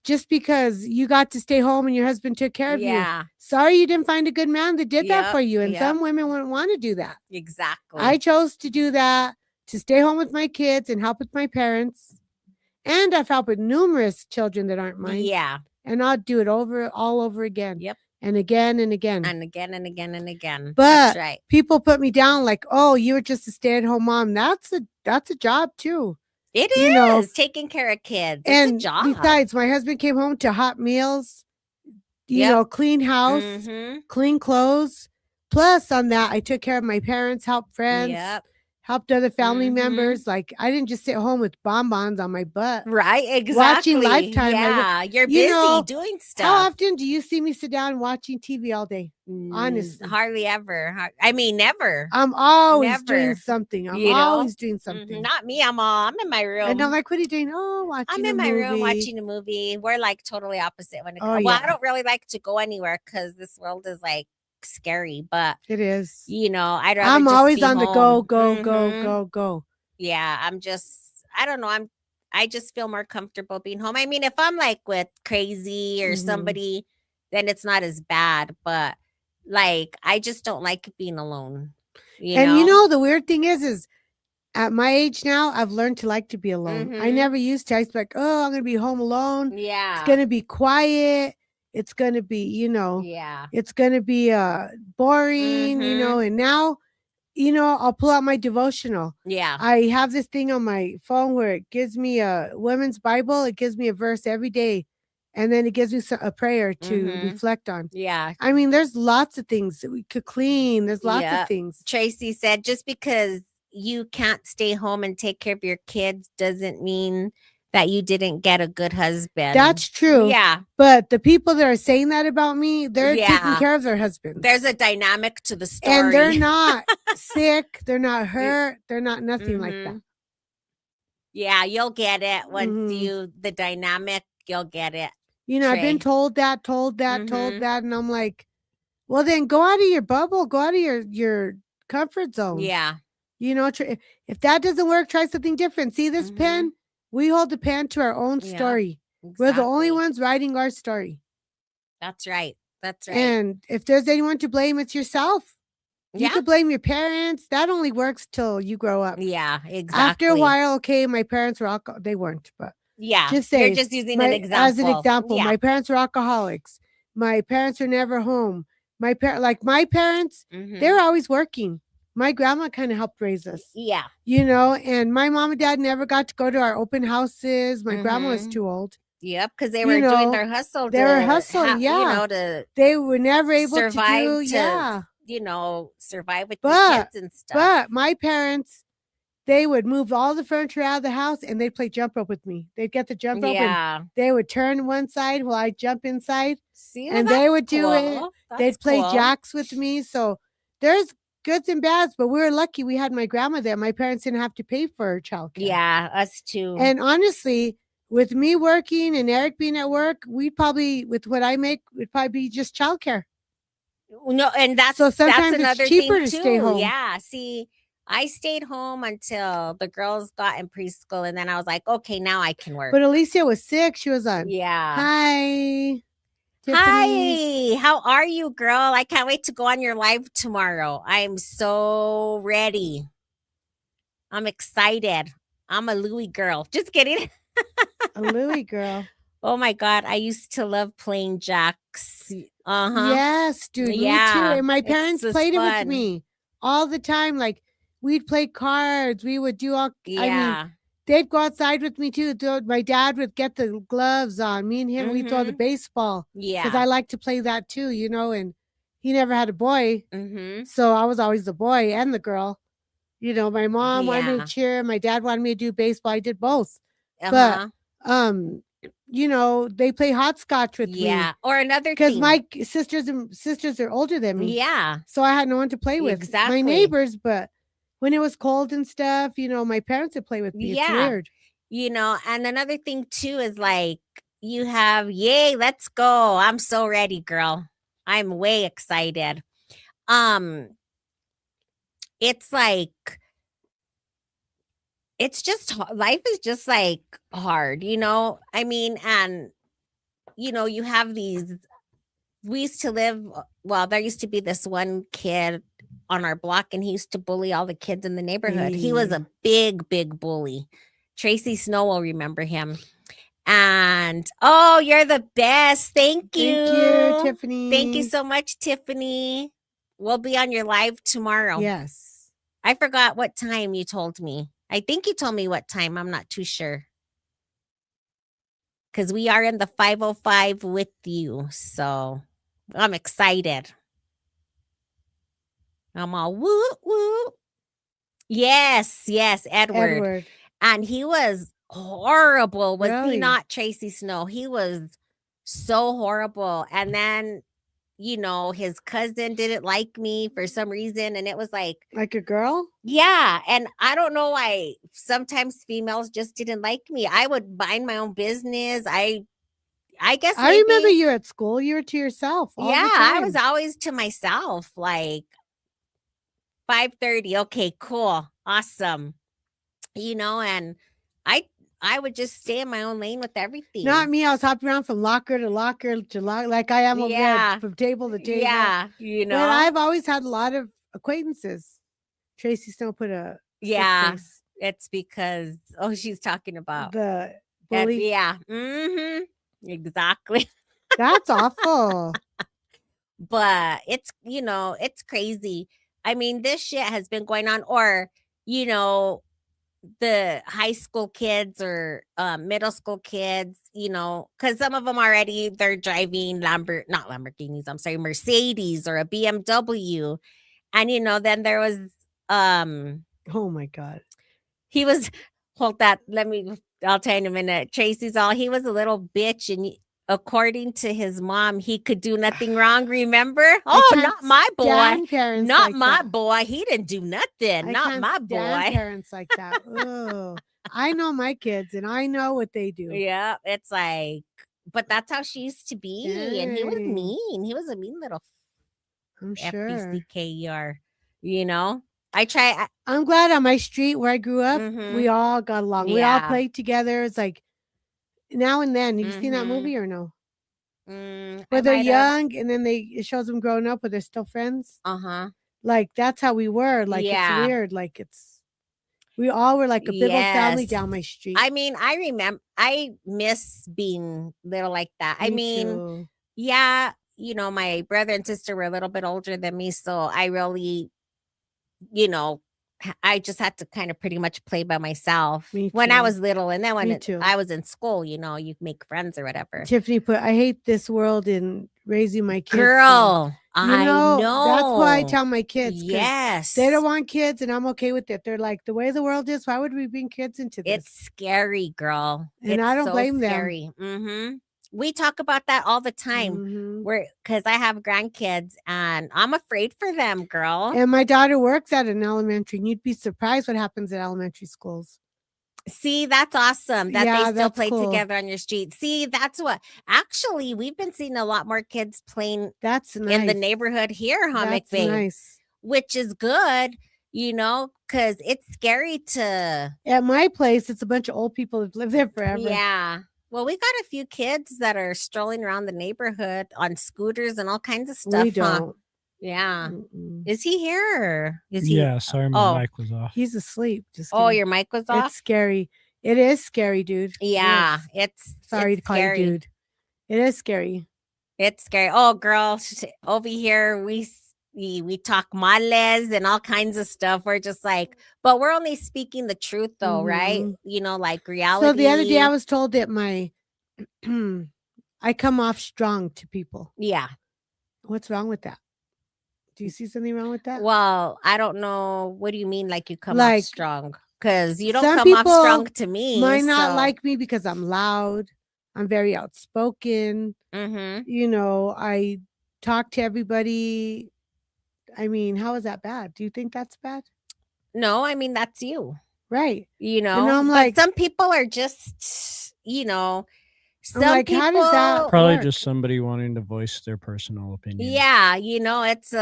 just because you got to stay home and your husband took care of you. Sorry you didn't find a good man that did that for you. And some women wouldn't want to do that. Exactly. I chose to do that, to stay home with my kids and help with my parents. And I've helped with numerous children that aren't mine. Yeah. And I'll do it all over again. Yep. And again and again. And again and again and again. But that's right. People put me down like, oh, you were just a stay-at-home mom. That's a job too. It is, you know, taking care of kids. It's a job. Besides, my husband came home to hot meals, you know, clean house, clean clothes. Plus, on that, I took care of my parents, helped friends, helped other family members. Like, I didn't just sit home with bonbons on my butt. Right, exactly. Watching Lifetime. Yeah, you're busy doing stuff. How often do you see me sit down watching TV all day? Honestly. Hardly ever. I mean, never. I'm always doing something. I'm always doing something. Not me. I'm in my room. And I'm like, what are you doing? Oh, watching a movie. I'm in my room watching a movie. We're like totally opposite when it comes. Well, I don't really like to go anywhere because this world is like scary, but it is. You know, I'm always on the go. Yeah, I don't know. I just feel more comfortable being home. I mean, if I'm like with crazy or somebody, then it's not as bad. But like, I just don't like being alone. You know, the weird thing is at my age now, I've learned to like to be alone. I never used to. I was like, oh, I'm gonna be home alone. Yeah, it's gonna be quiet. It's going to be, you know, it's going to be boring, you know, and now, you know, I'll pull out my devotional. Yeah. I have this thing on my phone where it gives me a women's Bible. It gives me a verse every day. And then it gives me a prayer to reflect on. Yeah. I mean, there's lots of things that we could clean. There's lots of things. Tracy said, just because you can't stay home and take care of your kids doesn't mean that you didn't get a good husband. That's true. Yeah. But the people that are saying that about me, they're taking care of their husbands. There's a dynamic to the story. And they're not sick. They're not hurt. They're not nothing like that. Yeah, you'll get it. Once the dynamic, you'll get it. You know, I've been told that. And I'm like, well, then go out of your bubble. Go out of your comfort zone. Yeah. You know, if that doesn't work, try something different. See this pen? We hold the pen to our own story. Exactly. We're the only ones writing our story. That's right. That's right. And if there's anyone to blame, it's yourself. You can blame your parents. That only works till you grow up. Yeah, exactly. After a while, okay, my parents were they weren't, but just say you're just using an example. As an example, my parents were alcoholics. My parents were never home. My parents, they were always working. my grandma kind of helped raise us. Yeah. And my mom and dad never got to go to our open houses. My grandma was too old. Yep, because they were doing their hustle. They were hustling, they were never able to do, survive with the kids and stuff. But my parents, they would move all the furniture out of the house and they'd play jump rope with me. They'd get the jump rope and they would turn one side while I jump inside. And they would do it. They'd play jacks with me. So there's goods and bads, but we were lucky we had my grandma there. My parents didn't have to pay for childcare. Yeah, us too. And honestly, with me working and Eric being at work, we'd probably, with what I make, would probably be just childcare. No, and that's sometimes another it's cheaper thing to too. stay home. Yeah, see, I stayed home until the girls got in preschool, and then I was like, okay, now I can work. But Alicia was sick. She was on. Yeah. Hi. Tiffany. Hi. How are you, girl? I can't wait to go on your live tomorrow. I'm so ready. I'm excited. I'm a Louie girl. Just kidding. A Louie girl. Oh my God. I used to love playing jacks. Yes, dude. Yeah. Me too. And my parents played it with me all the time. Like, we'd play cards. We would do all. Yeah. I mean, they'd go outside with me too. My dad would get the gloves on. Me and him, we'd throw the baseball. Yeah. Because I like to play that too, and he never had a boy. So I was always the boy and the girl. My mom wanted me to cheer. My dad wanted me to do baseball. I did both. But, they play hopscotch with me. Yeah. Or another thing. Because my sisters are older than me. Yeah. So I had no one to play with. Exactly. My neighbors, but when it was cold and stuff, my parents would play with me. Yeah. It's weird. And another thing too is like you have, yay, let's go. I'm so ready, girl. I'm way excited. It's like, it's just, life is just like hard, I mean, and, you have these, we used to live, well, there used to be this one kid on our block and he used to bully all the kids in the neighborhood. He was a big, big bully. Tracy Snow will remember him. And, oh, you're the best. Thank you. Thank you, Tiffany. Thank you so much, Tiffany. We'll be on your live tomorrow. Yes. I forgot what time you told me. I think you told me what time. I'm not too sure. Because we are in the 505 with you. So I'm excited. I'm all woo, woo. Yes, Edward. And he was horrible. Was he not, Tracy Snow? He was so horrible. And then, his cousin didn't like me for some reason. And it was like a girl? Yeah. And I don't know why sometimes females just didn't like me. I would mind my own business. I guess I remember you at school. You were to yourself. Yeah, I was always to myself. Like 5:30. Okay, cool. Awesome. And I would just stay in my own lane with everything. Not me. I was hopping around from locker to locker to locker, like I am over there, from table to table. Yeah, But I've always had a lot of acquaintances. Tracy Snow put a face. It's because she's talking about the bully. Yeah. Exactly. That's awful. But it's it's crazy. I mean, this shit has been going on, or the high school kids or middle school kids, because some of them already, they're driving not Lamborghinis, I'm sorry, Mercedes or a BMW. And, then there was, oh my God. He was, I'll tell you in a minute. Tracy's he was a little bitch, and according to his mom, he could do nothing wrong. Remember? Oh, not my boy. Not my boy. He didn't do nothing. Not my boy. Parents like that. Oh, I know my kids, and I know what they do. Yeah, it's like, but that's how she used to be. Dang. And he was mean. He was a mean little. I'm sure. FBCKER. I'm glad on my street where I grew up, we all got along. Yeah. We all played together. It's like, now and then. Have you seen that movie or no? Where they're young and then it shows them growing up, but they're still friends. Like that's how we were. Like it's weird. Like we all were like a big old family down my street. I mean, I miss being little like that. Me too. Yeah, my brother and sister were a little bit older than me, so I really you know, I just had to kind of pretty much play by myself when I was little. And then when I was in school, you make friends or whatever. Tiffany put, I hate this world in raising my kids. Girl, I know. That's why I tell my kids. Yes. They don't want kids and I'm okay with it. They're like, the way the world is, why would we bring kids into this? It's scary, girl. And I don't blame them. Mm-hmm. We talk about that all the time. Because I have grandkids and I'm afraid for them, girl. And my daughter works at an elementary, and you'd be surprised what happens at elementary schools. See, that's awesome that they still play together on your street. See, that's what actually we've been seeing a lot more kids playing in the neighborhood here, McVeigh. Nice. Which is good, because it's scary to. At my place, it's a bunch of old people that live there forever. Yeah. Well, we got a few kids that are strolling around the neighborhood on scooters and all kinds of stuff. We don't. Yeah. Is he here? Is he? Yeah, sorry, my mic was off. He's asleep. Your mic was off? It's scary. It is scary, dude. Yeah. Sorry to call you dude. It is scary. It's scary. Oh, girl, over here, we talk males and all kinds of stuff. We're just like, but we're only speaking the truth though, right? Like reality. So the other day I was told that I come off strong to people. Yeah. What's wrong with that? Do you see something wrong with that? Well, I don't know. What do you mean? Like you come off strong? Because you don't come off strong to me. Might not like me because I'm loud. I'm very outspoken. I talk to everybody. I mean, how is that bad? Do you think that's bad? No, I mean, that's you. Right. And I'm like, some people are just, some people. How does that probably work? Just somebody wanting to voice their personal opinion. Yeah. It's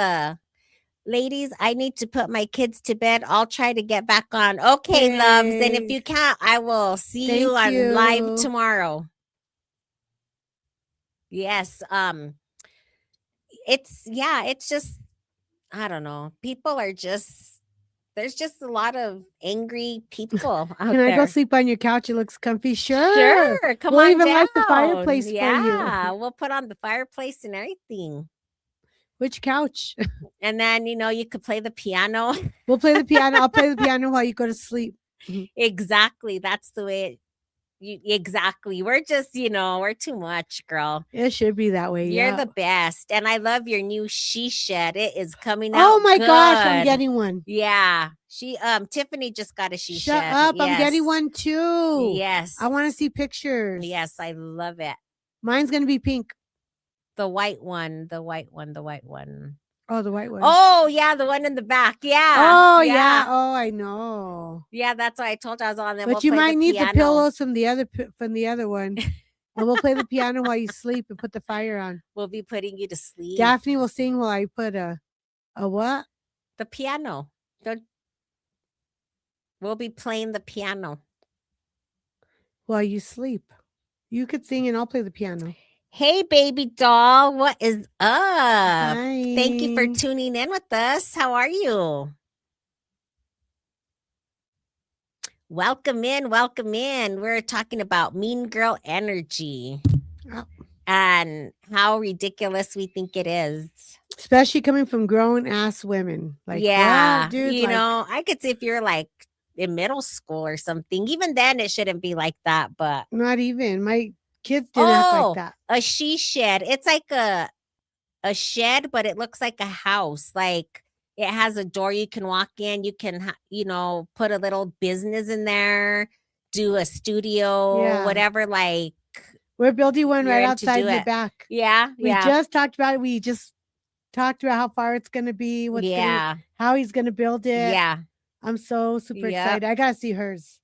ladies, I need to put my kids to bed. I'll try to get back on. Okay, loves. And if you can't, I will see you on live tomorrow. Yes. It's just, I don't know. People are just, there's just a lot of angry people out there. Can I go sleep on your couch? It looks comfy. Sure. Come on We'll even down. light the fireplace for you. Yeah, we'll put on the fireplace and everything. Which couch? And then, you could play the piano. We'll play the piano. I'll play the piano while you go to sleep. Exactly. That's the way exactly. We're just, we're too much, girl. It should be that way. You're the best. And I love your new she shed. It is coming out. Oh my gosh, I'm getting one. Yeah. Tiffany just got a she shed. Shut up. Yes. I'm getting one too. Yes. I want to see pictures. Yes, I love it. Mine's going to be pink. The white one. The white one. The white one. Oh, the white one. Oh, yeah, the one in the back. Yeah. Oh, yeah. Oh, I know. Yeah, that's why I told you I was on there. But you might need the pillows from the other one. And we'll play the piano while you sleep and put the fire on. We'll be putting you to sleep. Daphne will sing while I put a what? The piano. We'll be playing the piano while you sleep. You could sing and I'll play the piano. Hey, baby doll, what is up? Hi. Thank you for tuning in with us. How are you? Welcome in, welcome in. We're talking about mean girl energy and how ridiculous we think it is. Especially coming from grown ass women. Like, yeah, dude, I could see if you're like in middle school or something. Even then, it shouldn't be like that, but not even. My kids didn't act like that. A she shed. It's like a shed, but it looks like a house. Like it has a door you can walk in. You can, put a little business in there, do a studio, whatever. Like we're building one right outside the back. Yeah. We just talked about it. We just talked about how far it's going to be. How he's going to build it. Yeah. I'm so super excited. I got to see hers.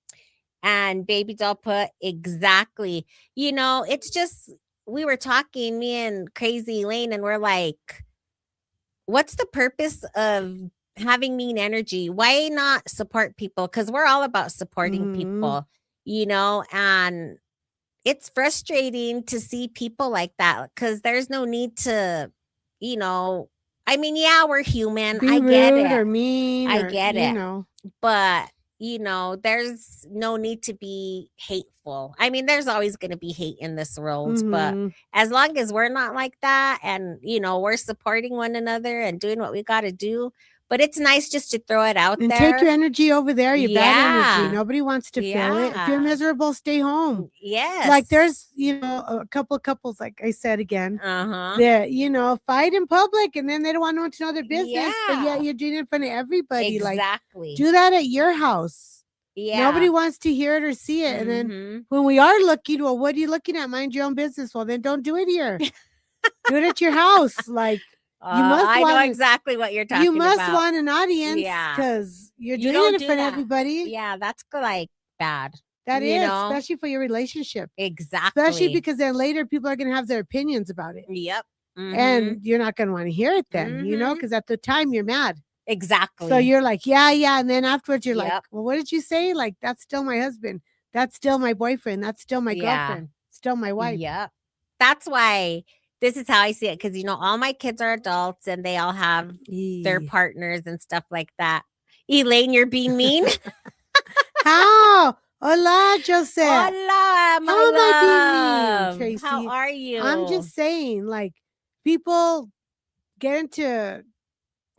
And baby doll put exactly, it's just, we were talking, me and Crazy Elaine, and we're like, what's the purpose of having mean energy? Why not support people? Because we're all about supporting people, and it's frustrating to see people like that because there's no need to, I mean, yeah, we're human. Be I get rude it. Or mean. I get it. But there's no need to be hateful. I mean, there's always going to be hate in this world, but as long as we're not like that and, we're supporting one another and doing what we got to do, But it's nice just to throw it out and there. Take your energy over there, your bad energy. Nobody wants to feel it. If you're miserable, stay home. Yes. Like there's, a couple of couples, like I said again, that, fight in public and then they don't want no one to know their business. But yet you're doing it in front of everybody. Exactly. Like, do that at your house. Yeah. Nobody wants to hear it or see it. And then when we are looking, well, what are you looking at? Mind your own business. Well, then don't do it here. Do it at your house. Like, I know exactly what you're talking about. You must want an audience because you're doing it in front of everybody. Yeah, that's like bad. That is, especially for your relationship. Exactly. Especially because then later people are going to have their opinions about it. Yep. And you're not going to want to hear it then, because at the time you're mad. Exactly. So you're like, yeah. And then afterwards you're like, well, what did you say? Like, that's still my husband. That's still my boyfriend. That's still my girlfriend. Still my wife. Yep. That's why this is how I see it. Because, all my kids are adults and they all have their partners and stuff like that. Elaine, you're being mean. How? Hola, Joseph. Hola, my How love. am I being mean, Tracy? How are you? I'm just saying, like, people get into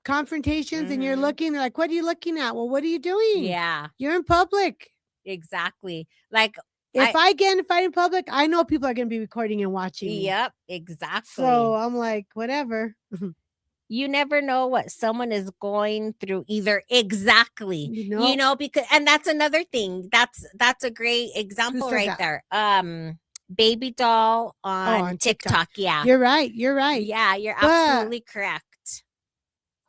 confrontations and you're looking, like, what are you looking at? Well, what are you doing? Yeah. You're in public. Exactly. Like, if I get in a fight in public, I know people are going to be recording and watching me. Yep, exactly. So I'm like, whatever. You never know what someone is going through either. Exactly. Because, and that's another thing. That's a great example right there. Baby doll on TikTok. Yeah. You're right. Yeah, you're absolutely correct.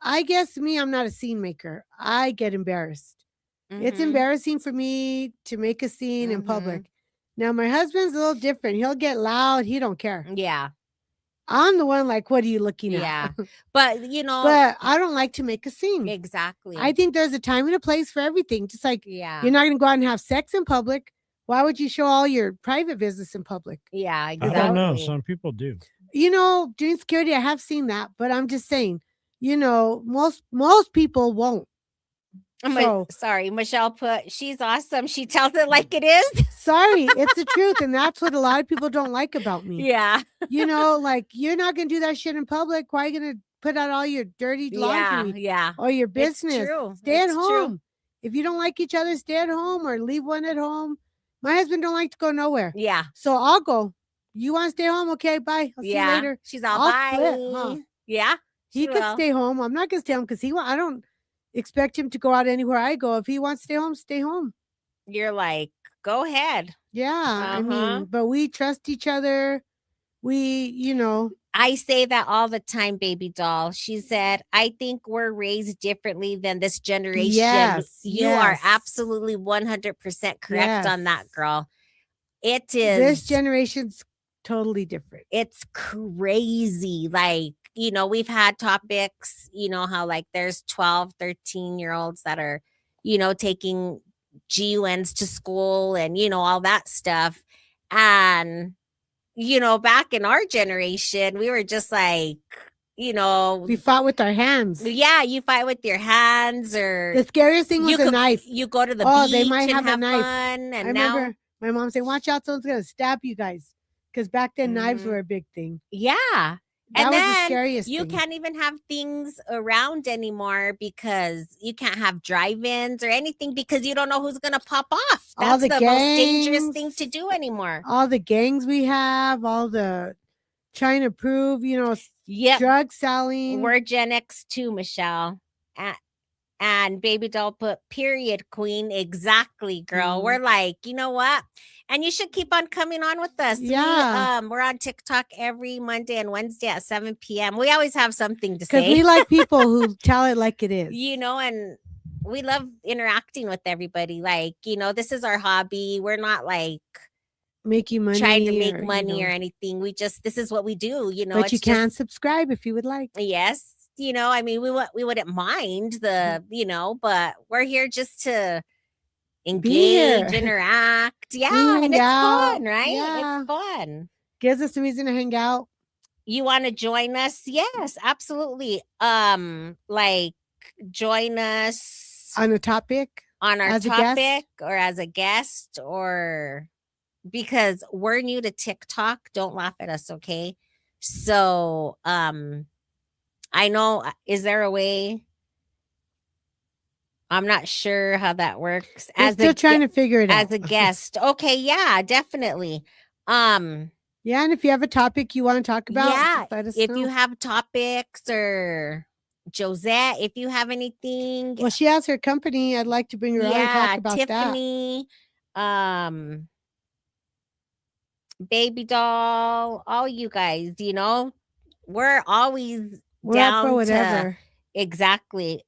I guess I'm not a scene maker. I get embarrassed. It's embarrassing for me to make a scene in public. Now, my husband's a little different. He'll get loud. He don't care. Yeah. I'm the one like, what are you looking at? Yeah. But, But I don't like to make a scene. Exactly. I think there's a time and a place for everything. Just like you're not going to go out and have sex in public. Why would you show all your private business in public? Yeah, exactly. I don't know. Some people do. Doing security, I have seen that. But I'm just saying, most people won't. Sorry, Michelle she's awesome. She tells it like it is. Sorry, it's the truth. And that's what a lot of people don't like about me. Yeah. Like, you're not going to do that shit in public. Why are you going to put out all your dirty laundry? Yeah. Or your business? It's true. Stay at home. If you don't like each other, stay at home or leave one at home. My husband don't like to go nowhere. Yeah. So I'll go. You want to stay home? Okay, bye. I'll see you later. She's all bye. Split, Yeah. He could stay home. I'm not going to stay home because I don't expect him to go out anywhere I go. If he wants to stay home, stay home. You're like, go ahead. Yeah. I mean, but we trust each other. I say that all the time, baby doll. She said, I think we're raised differently than this generation. Yes, you are absolutely 100% correct on that, girl. It is. This generation's totally different. It's crazy. Like, we've had topics, how like there's 12, 13-year-olds that are, taking GUNs to school and, all that stuff. And, back in our generation, we were just like, we fought with our hands. Yeah, you fight with your hands, or the scariest thing was a knife. You go to the beach. They might have a knife. Fun, and I remember my mom saying, "Watch out, someone's gonna stab you guys," because back then knives were a big thing. Yeah. That was the scariest thing. You can't even have things around anymore because you can't have drive-ins or anything because you don't know who's gonna pop off. That's the most dangerous thing to do anymore. All the gangs we have, all the trying to prove, drug selling. We're Gen X too, Michelle. And baby doll put period queen. Exactly, girl. We're like, you know what? And you should keep on coming on with us. Yeah. We're on TikTok every Monday and Wednesday at 7 p.m. We always have something to say. Because we like people who tell it like it is. And we love interacting with everybody. Like, this is our hobby. We're not like making money, trying to make money or anything. This is what we do, But you can subscribe if you would like. Yes. I mean, we wouldn't mind but we're here just to engage, interact. Yeah. And it's fun, right? Yeah. It's fun. Gives us a reason to hang out. You want to join us? Yes, absolutely. Like join us on a topic, on our topic, or as a guest, or because we're new to TikTok. Don't laugh at us, okay? So, I know. Is there a way I'm not sure how that works. We're still trying to figure it out. As a guest. Okay, yeah, definitely. Yeah, and if you have a topic you want to talk about, just let us know. If you have topics, or Josette, if you have anything. Well, she has her company. I'd like to bring her on and talk about Tiffany, Baby Doll, all you guys, we're always down up for whatever. Exactly.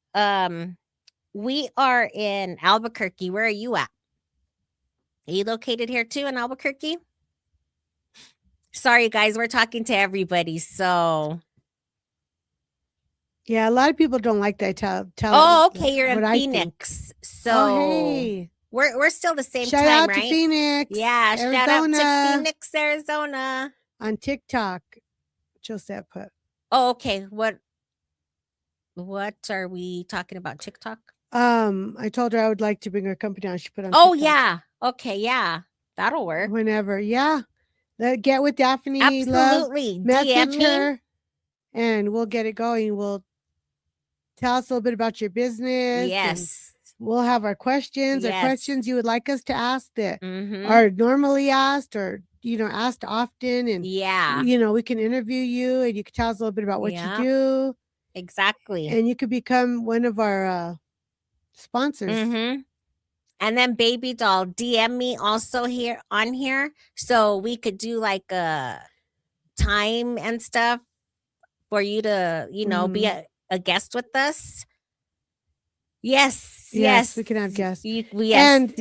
We are in Albuquerque. Where are you at? Are you located here too in Albuquerque? Sorry, guys, we're talking to everybody, so. Yeah, a lot of people don't like that. Tell. Oh, okay, you're in Phoenix. So, hey, we're still the same shout time, out right? to Phoenix. Yeah, Arizona. Shout out to Phoenix, Arizona. On TikTok, Josette put. Oh, okay. What are we talking about? TikTok? I told her I would like to bring her company on. She put on. Oh, TikTok. yeah. Okay, yeah, that'll work. Whenever, yeah. Get with Daphne. Absolutely. Message her, and we'll get it going. We'll tell us a little bit about your business. Yes. We'll have our questions, or questions you would like us to ask that are normally asked, or asked often. And we can interview you, and you can tell us a little bit about what you do. Exactly. And you could become one of our sponsors. And then Baby Doll, DM me also here on here, so we could do like a time and stuff for you to, be a guest with us. Yes, we can have guests. And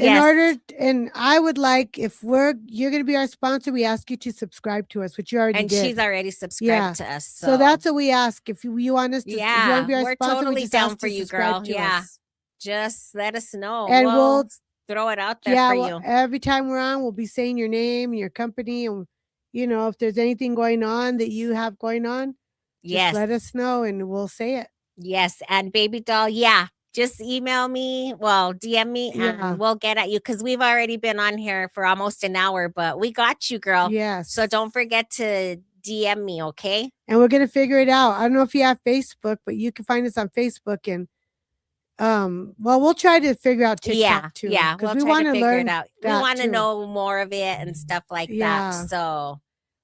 I would like, if you're going to be our sponsor, we ask you to subscribe to us, which you already did. And she's already subscribed to us. So that's what we ask. If you want us to, if you want to be our we're sponsor, totally we just down ask for to you, subscribe girl. to us. Just let us know, and we'll throw it out there for you. Every time we're on, we'll be saying your name, your company, and if there's anything going on that you have going on, just let us know and we'll say it. Yes, and Baby Doll, just email me, DM me, and we'll get at you, because we've already been on here for almost an hour, but we got you, girl. Yes. So don't forget to DM me, okay? And we're gonna figure it out. I don't know if you have Facebook, but you can find us on Facebook, and we'll try to figure out TikTok too. Yeah, because we want to learn it out. We want to know more of it and stuff like that. So,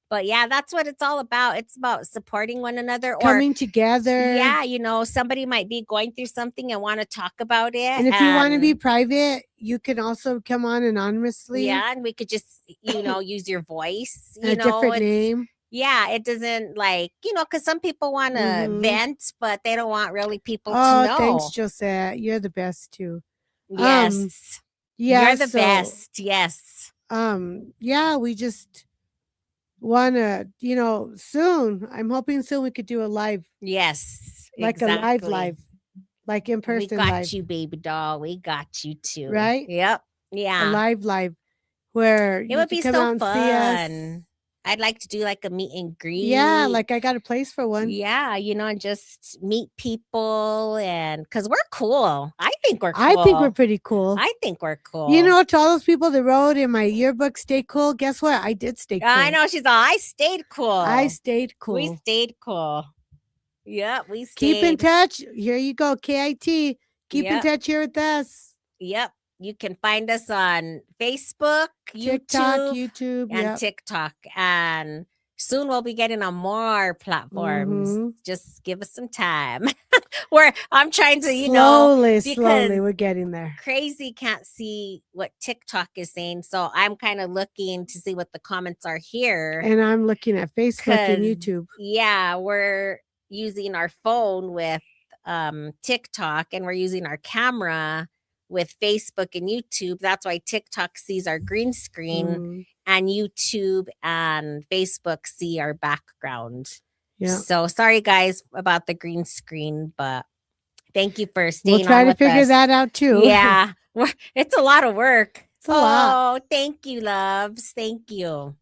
but that's what it's all about. It's about supporting one another, coming together. Yeah, somebody might be going through something and want to talk about it. And if you want to be private, you can also come on anonymously. Yeah, and we could just use your voice. A different name. Yeah, it doesn't because some people want to vent, but they don't want really people to know. Thanks, Josette. You're the best too. Yes. You're the best. Yes. We just want to, soon. I'm hoping soon we could do a live. Yes. Like a live, like in person. We got you, Baby Doll. We got you too. Right? Yep. Yeah. A live where it would be so fun. I'd like to do like a meet and greet. Yeah, like I got a place for one. Yeah, and just meet people, and because we're cool. I think we're cool. I think we're pretty cool. I think we're cool. To all those people that wrote in my yearbook, stay cool. Guess what? I did stay cool. I know. She's all, I stayed cool. I stayed cool. We stayed cool. Yeah, we stayed. Keep in touch. Here you go, KIT. Keep in touch here with us. Yep. You can find us on Facebook, YouTube, and TikTok. And soon we'll be getting on more platforms. Just give us some time. I'm trying to, slowly we're getting there. Crazy can't see what TikTok is saying. So I'm kind of looking to see what the comments are here. And I'm looking at Facebook and YouTube. Yeah, we're using our phone with TikTok, and we're using our camera with Facebook and YouTube. That's why TikTok sees our green screen and YouTube and Facebook see our background. Yeah. So sorry guys about the green screen, but thank you for staying on with us. We'll try to figure that out too. Yeah. It's a lot of work. It's a lot. Oh, thank you, loves. Thank you.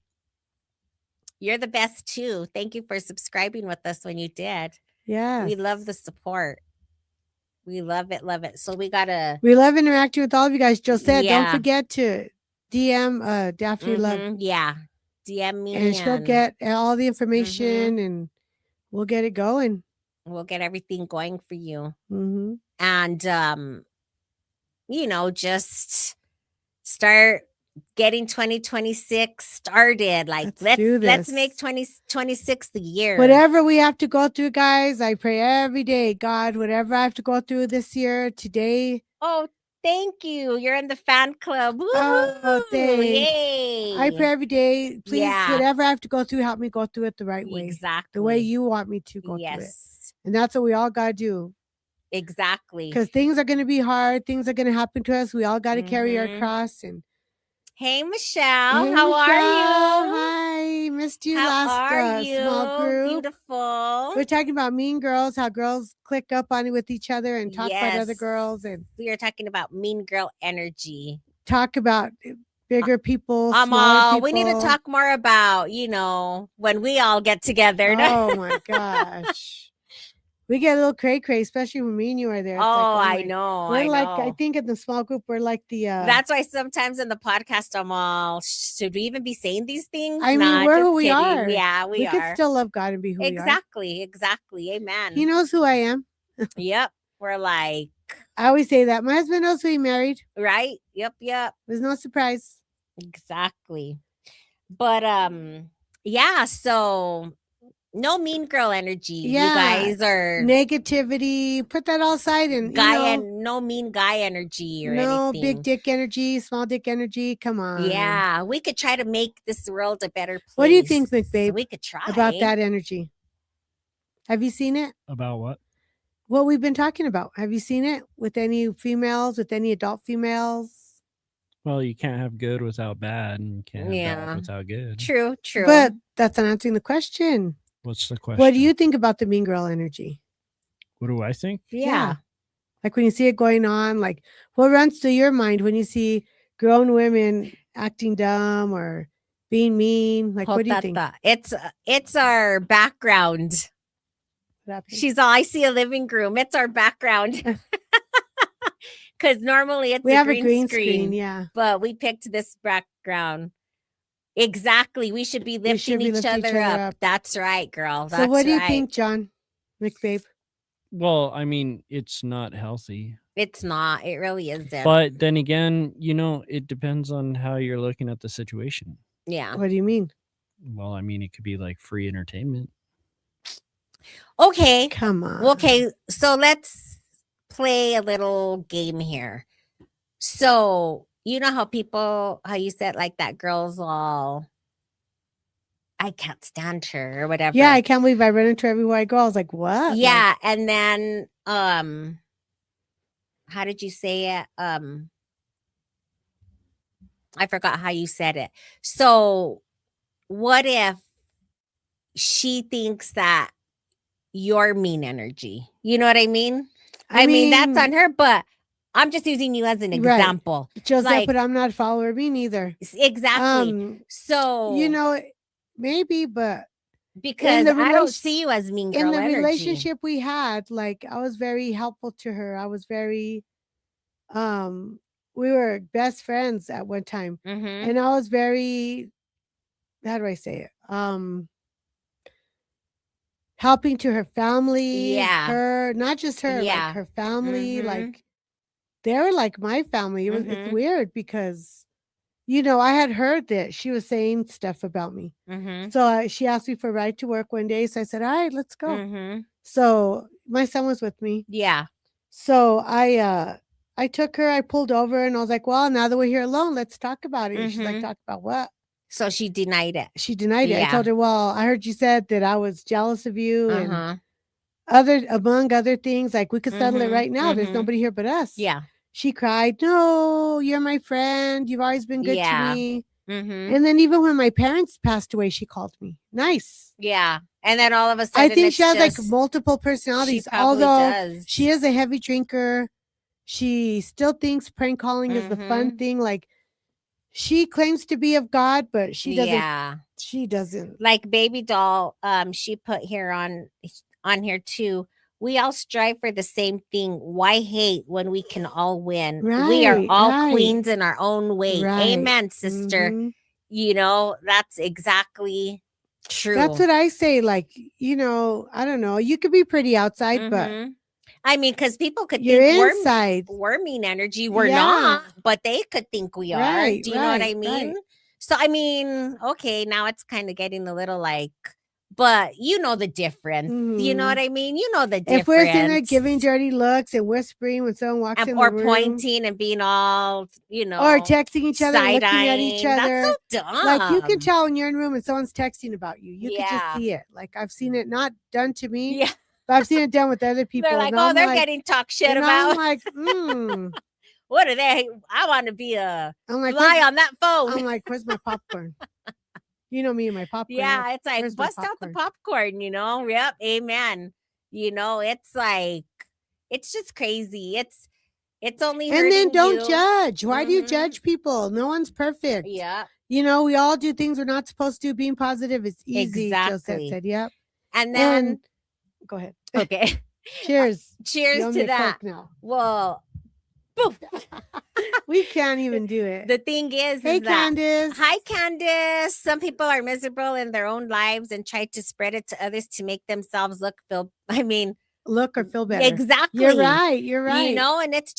You're the best too. Thank you for subscribing with us when you did. Yeah. We love the support. We love it, love it. So we love interacting with all of you guys. Josette, don't forget to DM Daphne Love. Yeah. DM me. And she'll get all the information and we'll get it going. We'll get everything going for you. And just start getting 2026 started. Like let's make 2026 the year. Whatever we have to go through, guys, I pray every day, God, whatever I have to go through this year, today. Oh, thank you. You're in the fan club. Woo-hoo! Oh, thanks. Yay. I pray every day. Please, whatever I have to go through, help me go through it the right way. Exactly. The way you want me to go through it. And that's what we all got to do. Exactly. Because things are going to be hard. Things are going to happen to us. We all got to carry our cross. And hey, Michelle. How are you? Hi. Missed you last small group. Beautiful. We're talking about Mean Girls, how girls click up on it with each other and talk about other girls. And we are talking about mean girl energy. Talk about bigger people, smaller people. We need to talk more about, when we all get together. Oh, my gosh. We get a little cray-cray, especially when me and you are there. It's I know. We're I think in the small group, we're like the... That's why sometimes in the podcast, I'm all, should we even be saying these things? I mean, we're who we are. Yeah, we are. We can still love God and be who we are. Exactly. Amen. He knows who I am. Yep. We're like... I always say that. My husband knows who he married. Right? Yep. There's no surprise. Exactly. But, so... No mean girl energy. You guys are negativity. Put that all aside and and no mean guy energy or anything. No big dick energy, small dick energy. Come on. Yeah, we could try to make this world a better place. What do you think, McBabe? We could try about that energy. Have you seen it? About what? What we've been talking about. Have you seen it with any females? With any adult females? Well, you can't have good without bad, and you can't have bad without good. True. But that's not answering the question. What's the question? What do you think about the mean girl energy? What do I think? Yeah. Like when you see it going on, like what runs through your mind when you see grown women acting dumb or being mean? Like, what do you think? It's our background. She's all, I see a living room. It's our background. Because normally it's a green screen. Yeah. But we picked this background. Exactly. We should be lifting each other up. That's right, girl. So what do you think, John McBabe? Well, I mean, it's not healthy. It's not. It really isn't. But then again, it depends on how you're looking at the situation. Yeah. What do you mean? Well, I mean, it could be like free entertainment. Okay. Come on. Okay. So let's play a little game here. So... You know how you said like that girl's all, I can't stand her or whatever. Yeah, I can't believe I run into her everywhere I go. I was like, what? Yeah, and then how did you say it? I forgot how you said it. So what if she thinks that you're mean energy? You know what I mean? I mean that's on her, but I'm just using you as an example. Right. Joseph, but I'm not a follower. Me neither. Exactly. So maybe, but because I don't see you as mean girl in the energy. Relationship we had, like I was very helpful to her. I was very, we were best friends at one time, and I was very, how do I say it? Helping to her family. Yeah. Her, not just her, like her family, like. They were like my family. It's weird because, I had heard that she was saying stuff about me. So she asked me for a ride to work one day. So I said, all right, let's go. So my son was with me. Yeah. So I took her, I pulled over and I was like, well, now that we're here alone, let's talk about it. She's like, talk about what? So she denied it. She denied it. I told her, well, I heard you said that I was jealous of you and among other things, like we could settle it right now. There's nobody here but us. Yeah. She cried, no, you're my friend. You've always been good to me. And then even when my parents passed away, she called me. Nice. Yeah. And then all of a sudden, I think she has like multiple personalities. Although she is a heavy drinker, she still thinks prank calling is the fun thing. Like she claims to be of God, but she doesn't. Yeah. She doesn't. Like Baby Doll, she put here on here too. We all strive for the same thing. Why hate when we can all win? Right, we are all queens in our own way. Right. Amen, sister. That's exactly true. That's what I say. Like, I don't know. You could be pretty outside, but I mean, because people could You're think inside. we're mean energy. We're not, but they could think we are. Do you know what I mean? So, I mean, okay, now it's kind of getting a little like, but you know the difference. You know what I mean? You know the difference. If we're sitting there giving dirty looks and whispering when someone walks in the room. Or pointing and being all, you know. Or texting each other, looking at each other. That's so dumb. Like, you can tell when you're in a room and someone's texting about you. You can just see it. Like, I've seen it not done to me. Yeah. But I've seen it done with other people. They're like, oh, they're getting talk shit about. I'm like, what are they? I want to be a fly on that phone. I'm like, where's my popcorn? You know me and my popcorn. Yeah, it's like, bust out the popcorn, you know? Yep, amen. You know, it's like, it's just crazy. It's only hurting. And then don't judge. Why do you judge people? No one's perfect. Yeah. You know, we all do things we're not supposed to. Being positive is easy. Exactly. Josette said, yep. And then, go ahead. Okay. Cheers. Cheers to that. Now. Well, we can't even do it. The thing is, hey, Candace. Hi, Candace. Some people are miserable in their own lives and try to spread it to others to make themselves look or feel better. Exactly. You're right. You know, and it's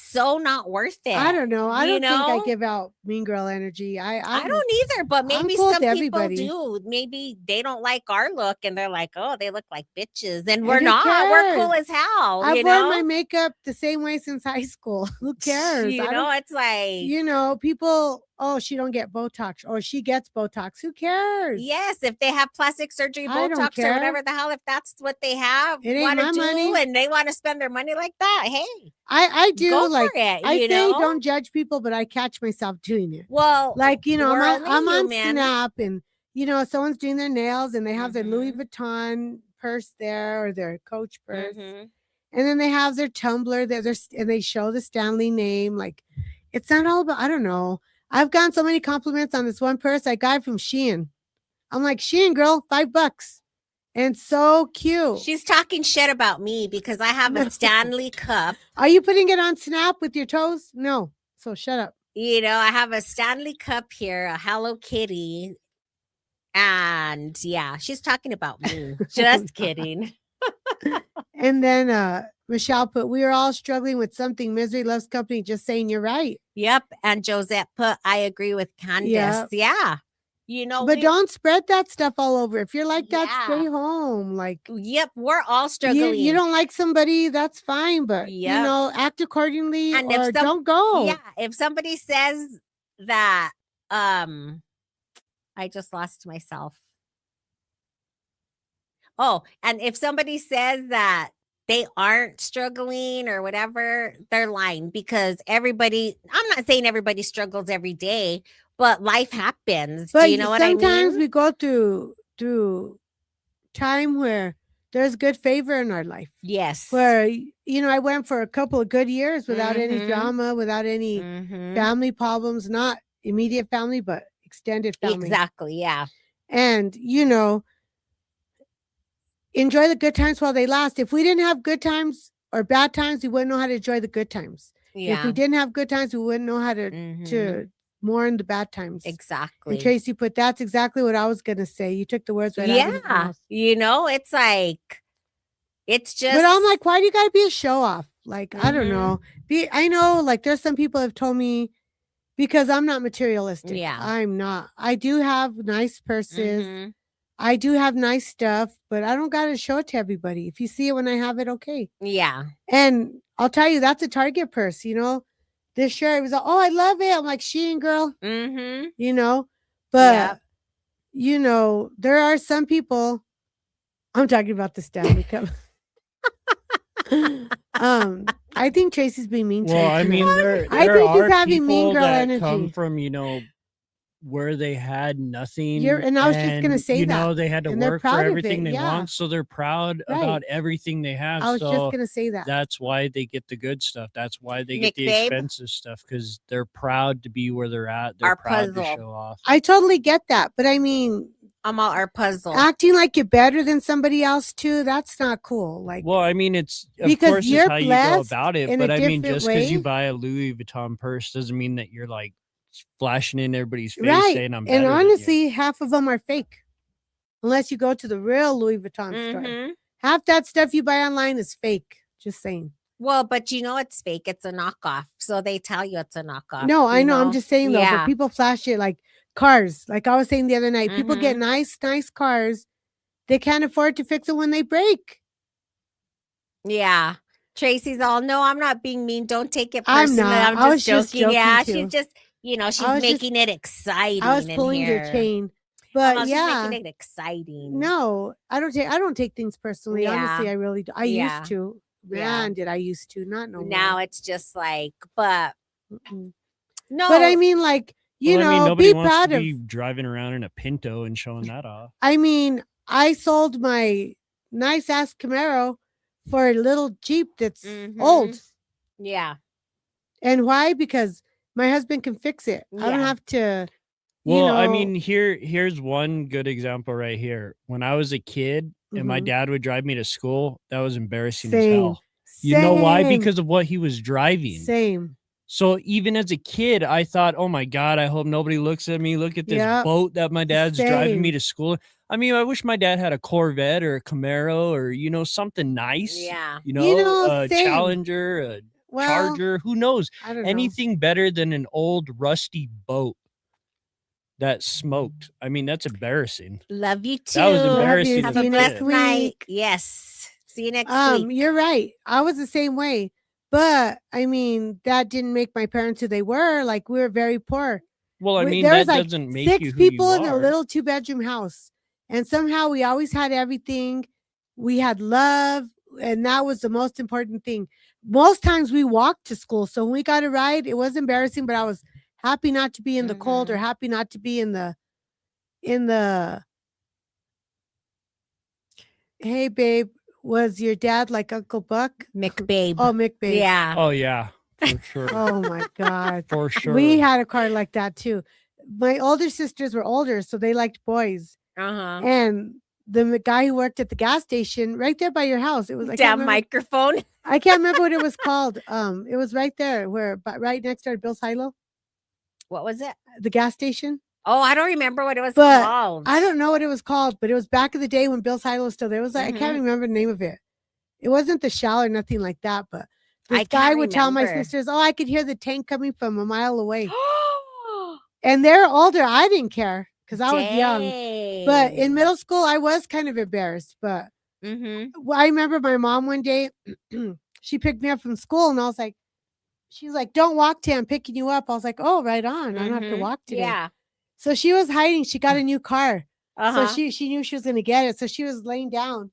so not worth it. I don't know. I don't think I give out mean girl energy. I don't either, but maybe some people do. Maybe they don't like our look and they're like, oh, they look like bitches. And we're not. We're cool as hell. I've worn my makeup the same way since high school. Who cares? You know, it's like, you know, people, oh, she don't get Botox or she gets Botox. Who cares? Yes, if they have plastic surgery, Botox or whatever the hell, if that's what they have, it ain't my money, and they want to spend their money like that, hey, I do. Go like for it, I say, don't judge people, but I catch myself doing it. Well, like, you know, I'm on Snap, and you know, someone's doing their nails, and they have their Louis Vuitton purse there or their Coach purse, and then they have their Tumblr there, and they show the Stanley name. Like, it's not all about. I don't know. I've gotten so many compliments on this one purse I got from Shein. I'm like, Shein girl, $5. And so cute. She's talking shit about me because I have a Stanley cup. Are you putting it on Snap with your toes? No. So shut up. You know, I have a Stanley cup here, a Hello Kitty. And yeah, she's talking about me. Just kidding. And then Michelle put, we are all struggling with something. Misery loves company. Just saying, you're right. Yep. And Josette put, I agree with Candace. Yep. Yeah. You know, but don't spread that stuff all over. If you're like that, stay home. Like, yep, we're all struggling. You don't like somebody, that's fine, but you know, act accordingly, and or don't go. Yeah, if somebody says that, I just lost myself. Oh, and if somebody says that they aren't struggling or whatever, they're lying, because everybody, I'm not saying everybody struggles every day, but life happens. But do you know what I mean? Sometimes we go through time where there's good favor in our life. Yes. Where, you know, I went for a couple of good years without any drama, without any family problems, not immediate family, but extended family. Exactly. Yeah. And, you know, enjoy the good times while they last. If we didn't have good times or bad times, we wouldn't know how to enjoy the good times. Yeah. If we didn't have good times, we wouldn't know how to mourn the bad times. Exactly. And Tracy put, that's exactly what I was going to say. You took the words right out of my mouth. You know, it's like, it's just. But I'm like, why do you got to be a show off? Like, I don't know. I know, like, there's some people have told me, because I'm not materialistic. Yeah. I'm not. I do have nice purses. I do have nice stuff, but I don't got to show it to everybody. If you see it when I have it, okay. Yeah. And I'll tell you, that's a Target purse, you know. This shirt, it was like, oh, I love it. I'm like, Shein girl. You know, but, you know, there are some people, I'm talking about the Stanley Cup. I think Tracy's being mean to Well, I mean, there are having mean girl that energy. Come from, you know, where they had nothing. And I was just gonna say you that. You know, they had to work for everything they want, so they're proud about everything they have. I was just gonna say that. That's why they get the good stuff. That's why they get the expensive stuff, because they're proud to be where they're at. They're proud to show off. I totally get that, but I mean, I'm all our puzzle. Acting like you're better than somebody else too, that's not cool. Like, well, I mean, it's of course it's how you go about it, but I mean, just because you buy a Louis Vuitton purse doesn't mean that you're like flashing in everybody's face saying I'm better. And honestly, half of them are fake, unless you go to the real Louis Vuitton store. Half that stuff you buy online is fake. Just saying. Well, but it's fake. It's a knockoff. So they tell you it's a knockoff. No, I know. I'm just saying though, but people flash it like cars. Like I was saying the other night, people get nice cars. They can't afford to fix it when they break. Yeah. Tracy's all, no, I'm not being mean. Don't take it personally. I'm just joking. Yeah, too. She's just, she's making it exciting. I was pulling your chain. But she's making it exciting. No, I don't take things personally. Yeah. Honestly, I really do. I used to. Man, did I used to? Not no more. Now it's just like, but no. But I mean, like, nobody wants to be driving around in a Pinto and showing that off. I mean, I sold my nice ass Camaro for a little Jeep that's old. Yeah. And why? Because my husband can fix it. I don't have to. Well, I mean, here's one good example right here. When I was a kid and my dad would drive me to school, that was embarrassing as hell. You know why? Because of what he was driving. Same. So even as a kid, I thought, oh my God, I hope nobody looks at me. Look at this boat that my dad's driving me to school. I mean, I wish my dad had a Corvette or a Camaro or, something nice. Yeah. A Challenger, a Charger, who knows? Anything better than an old rusty boat that smoked. I mean, that's embarrassing. Love you too. That was embarrassing. Have a blessed night. Yes. See you next week. You're right. I was the same way. But I mean, that didn't make my parents who they were. Like, we were very poor. Well, I mean, that doesn't make you who you are. 6 people in a little 2-bedroom house. And somehow we always had everything. We had love. And that was the most important thing. Most times we walked to school. So when we got a ride, it was embarrassing, but I was happy not to be in the cold or happy not to be in the hey babe, was your dad like Uncle Buck? McBabe. Oh, McBabe. Yeah. Oh yeah, for sure. Oh my God. For sure. We had a car like that too. My older sisters were older, so they liked boys. And the guy who worked at the gas station right there by your house, it was like damn microphone. I can't remember what it was called. It was right there right next door to Bill's Hilo. What was it? The gas station. Oh, I don't remember what it was called. I don't know what it was called, but it was back in the day when Bill's Hilo was still there. It was like, I can't remember the name of it. It wasn't the Shell or nothing like that, but this guy would tell my sisters, oh, I could hear the tank coming from a mile away. And they're older. I didn't care because I was young. But in middle school, I was kind of embarrassed. But I remember my mom one day, she picked me up from school and I was like, she's like, don't walk till I'm picking you up. I was like, oh, right on. I don't have to walk today. Yeah. So she was hiding. She got a new car. So she knew she was going to get it. So she was laying down.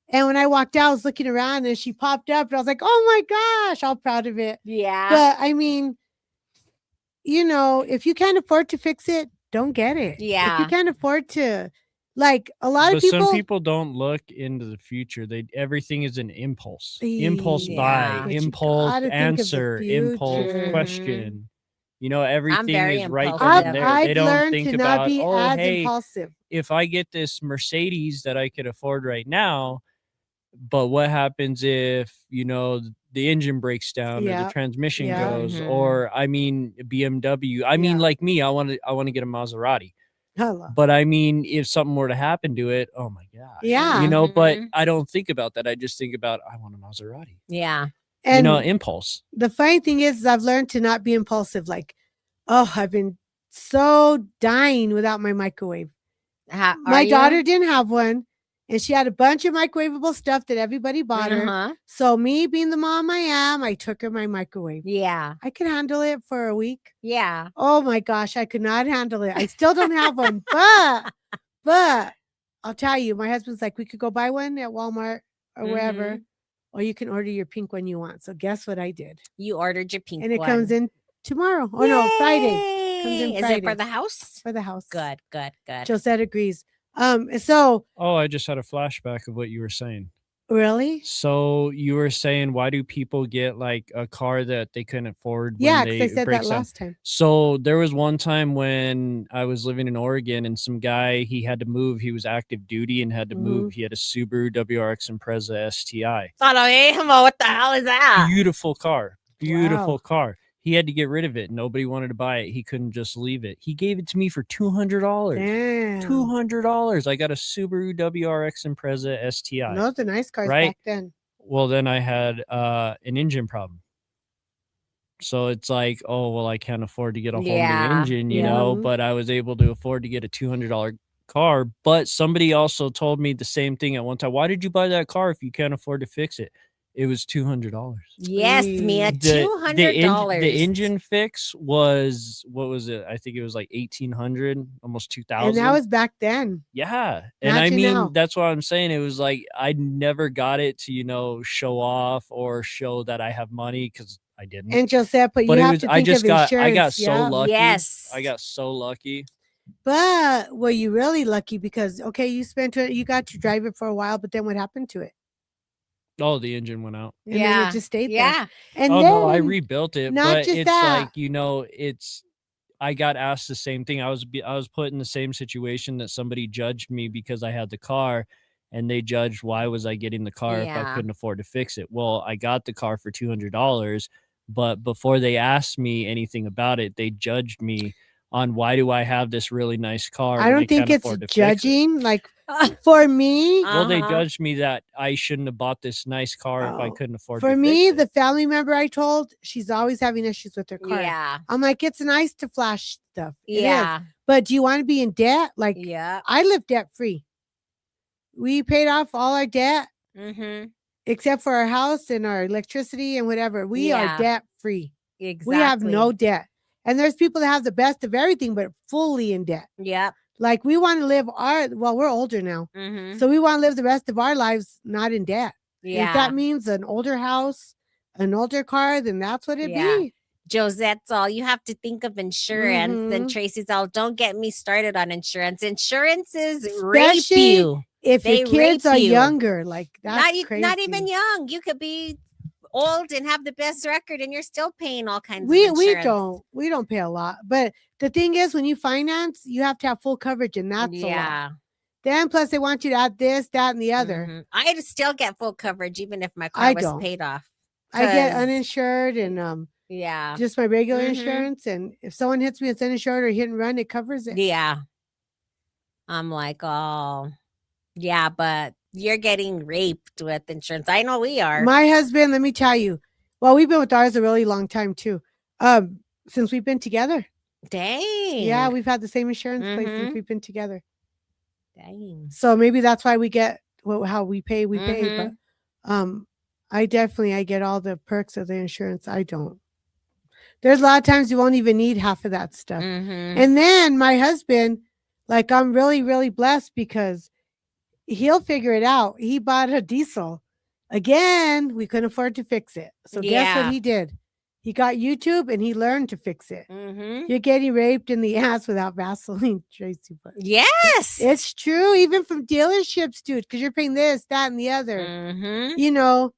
And when I walked out, I was looking around and she popped up and I was like, oh my gosh, all proud of it. Yeah. But I mean, if you can't afford to fix it, don't get it. Yeah. If you can't afford to, like a lot of people. Some people don't look into the future. Everything is an impulse. Impulse buy, impulse answer, impulse question. Everything is right then and there. They don't think about, impulsive. If I get this Mercedes that I could afford right now, but what happens if, the engine breaks down or the transmission goes, or I mean, BMW. I mean, like me, I want to get a Maserati. But I mean, if something were to happen to it, oh my God. Yeah. But I don't think about that. I just think about, I want a Maserati. Yeah. And impulse. The funny thing is I've learned to not be impulsive. Like, I've been so dying without my microwave. My daughter didn't have one. And she had a bunch of microwavable stuff that everybody bought her. So me being the mom I am, I took her my microwave. Yeah. I could handle it for a week. Yeah. Oh my gosh, I could not handle it. I still don't have one. But I'll tell you, my husband's like, we could go buy one at Walmart or wherever. Or you can order your pink one you want. So guess what I did? You ordered your pink one. And it comes in tomorrow. Oh, no, Friday. Comes in Friday. Is it for the house? For the house. Good. Josette agrees. So. Oh, I just had a flashback of what you were saying. Really? So you were saying, why do people get like a car that they couldn't afford? Yeah, because I said that last time. So there was one time when I was living in Oregon and some guy, he had to move. He was active duty and had to move. He had a Subaru WRX Impreza STI. What the hell is that? Beautiful car. Beautiful car. He had to get rid of it. Nobody wanted to buy it. He couldn't just leave it. He gave it to me for $200. Damn. $200. I got a Subaru WRX Impreza STI. Those are nice cars back then. Well, then I had an engine problem. So it's like, oh, well, I can't afford to get a whole new engine, you know, but I was able to afford to get a $200 car. But somebody also told me the same thing at one time. Why did you buy that car if you can't afford to fix it? It was $200. Yes, Mia, $200. The engine fix was, what was it? I think it was like 1,800, almost 2,000. And that was back then. Yeah. And I mean, that's what I'm saying. It was like, I never got it to, you know, show off or show that I have money, because I didn't. And Josette, but you have to think of insurance. I got so lucky. Yes. I got so lucky. But were you really lucky? Because, okay, you got to drive it for a while, but then what happened to it? Oh, the engine went out. And then it just stayed there. Yeah. And then, no, I rebuilt it. Not but just it's that. like, you know, I got asked the same thing. I was put in the same situation that somebody judged me because I had the car, and they judged why was I getting the car if I couldn't afford to fix it. Well, I got the car for $200, but before they asked me anything about it, they judged me on why do I have this really nice car. I don't think it's judging. Like for me, well, they judged me that I shouldn't have bought this nice car if I couldn't afford. For me, the family member I told, she's always having issues with her car. Yeah, I'm like, it's nice to flash stuff. Yeah, but do you want to be in debt? Like, I live debt free. We paid off all our debt, except for our house and our electricity and whatever. We are debt free. Exactly. We have no debt. And there's people that have the best of everything, but fully in debt. Yep. Like we want to live we're older now. So we want to live the rest of our lives not in debt. Yeah. If that means an older house, an older car, then that's what it'd be. Josette's all, you have to think of insurance. Then Tracy's all, don't get me started on insurance. Insurances rape you. If your kids are younger, like that's crazy. Not even young. You could be old and have the best record and you're still paying all kinds of insurance. We don't pay a lot, but the thing is, when you finance, you have to have full coverage, and that's a lot. Then plus they want you to add this, that, and the other. I'd still get full coverage even if my car was paid off. I get uninsured and just my regular insurance, and if someone hits me, it's uninsured or hit and run, it covers it. I'm like, oh yeah, but you're getting raped with insurance. I know we are. My husband, let me tell you. Well, we've been with ours a really long time too. Since we've been together. Dang. Yeah, we've had the same insurance place since we've been together. Dang. So maybe that's why we get how we pay. But I get all the perks of the insurance. I don't. There's a lot of times you won't even need half of that stuff. And then my husband, like, I'm really, really blessed because he'll figure it out. He bought a diesel. Again, we couldn't afford to fix it. So guess what he did? He got YouTube and he learned to fix it. You're getting raped in the ass without Vaseline, Tracy. But yes. It's true. Even from dealerships, dude, because you're paying this, that, and the other. You know,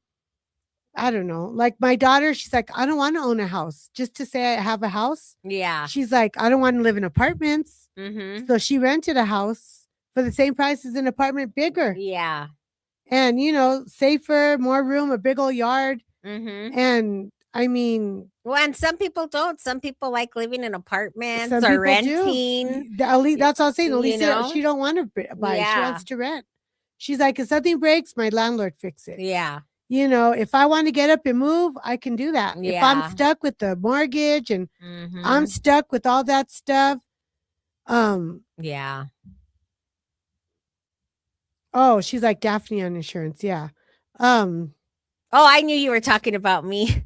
I don't know. Like my daughter, she's like, I don't want to own a house. Just to say I have a house. Yeah. She's like, I don't want to live in apartments. So she rented a house for the same price as an apartment, bigger. Yeah. And, you know, safer, more room, a big old yard. And I mean. Well, and some people don't. Some people like living in apartments or renting. That's all I'm saying. Elisa, she don't want to buy. She wants to rent. She's like, if something breaks, my landlord fix it. Yeah. You know, if I want to get up and move, I can do that. If I'm stuck with the mortgage and I'm stuck with all that stuff. Yeah. Oh, she's like Daphne on insurance. Yeah. Oh, I knew you were talking about me.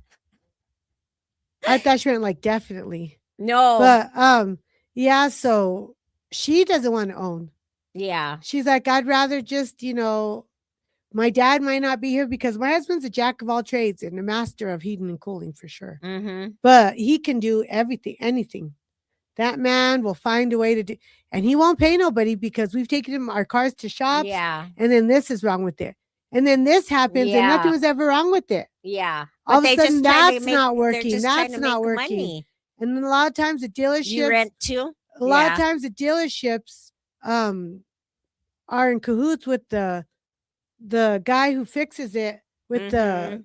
I thought she meant like definitely. No. But yeah, so she doesn't want to own. Yeah. She's like, I'd rather just, you know, my dad might not be here because my husband's a jack of all trades and a master of heating and cooling for sure. But he can do everything, anything. That man will find a way to do, and he won't pay nobody because we've taken our cars to shops. Yeah. And then this is wrong with it. And then this happens and nothing was ever wrong with it. Yeah. All of a sudden that's not working. That's not working. Money. And then a lot of times the dealerships. You rent too? A lot of times the dealerships are in cahoots with the guy who fixes it with the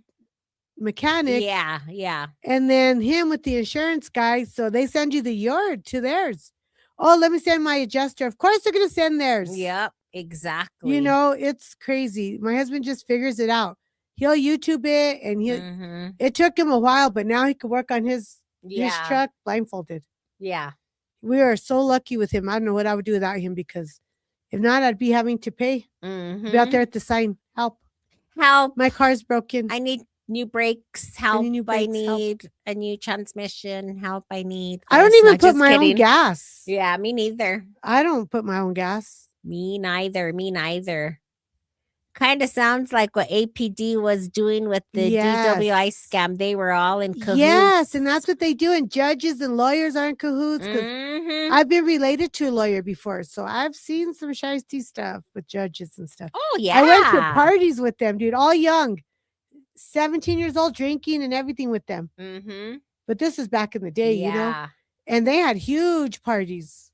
mechanic. Yeah, yeah. And then him with the insurance guy. So they send you the yard to theirs. Oh, let me send my adjuster. Of course they're going to send theirs. Yep, exactly. You know, it's crazy. My husband just figures it out. he'll YouTube it, and it took him a while, but now he can work on his truck blindfolded. Yeah. We are so lucky with him. I don't know what I would do without him, because if not, I'd be having to pay. Be out there at the sign. Help. My car's broken. I need new brakes. Help. I need a new transmission. Help. I need. I don't even put my own gas. Yeah, me neither. I don't put my own gas. Me neither. Kind of sounds like what APD was doing with the DWI scam. They were all in cahoots. Yes, and that's what they do. And judges and lawyers are in cahoots. I've been related to a lawyer before, so I've seen some shiesty stuff with judges and stuff. Oh, yeah. I went to parties with them, dude, all young. 17 years old, drinking and everything with them. But this is back in the day, you know? And they had huge parties.